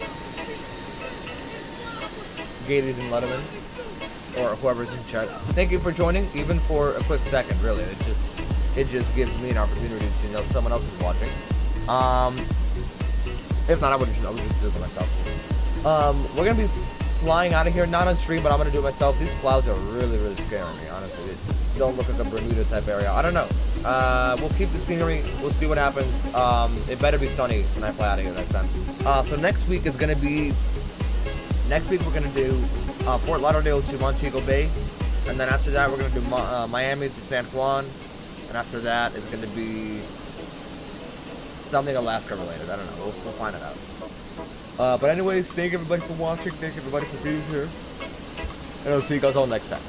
Gators and Letterman, or whoever's in chat. Thank you for joining, even for a quick second, really. It just gives me an opportunity to know someone else is watching. If not, I would just do it myself. We're gonna be flying out of here, not on stream, but I'm gonna do it myself. These clouds are really scaring me, honestly. They don't look like a Bermuda type area. I don't know. We'll keep the scenery. We'll see what happens. It better be sunny when I fly out of here next time. So next week is gonna be. Next week we're gonna do Fort Lauderdale to Montego Bay, and then after that we're gonna do Miami to San Juan, and after that it's gonna be something Alaska related. I don't know. We'll find it out. But anyways, thank everybody for watching. Thank everybody for being here, and I'll see you guys all next time.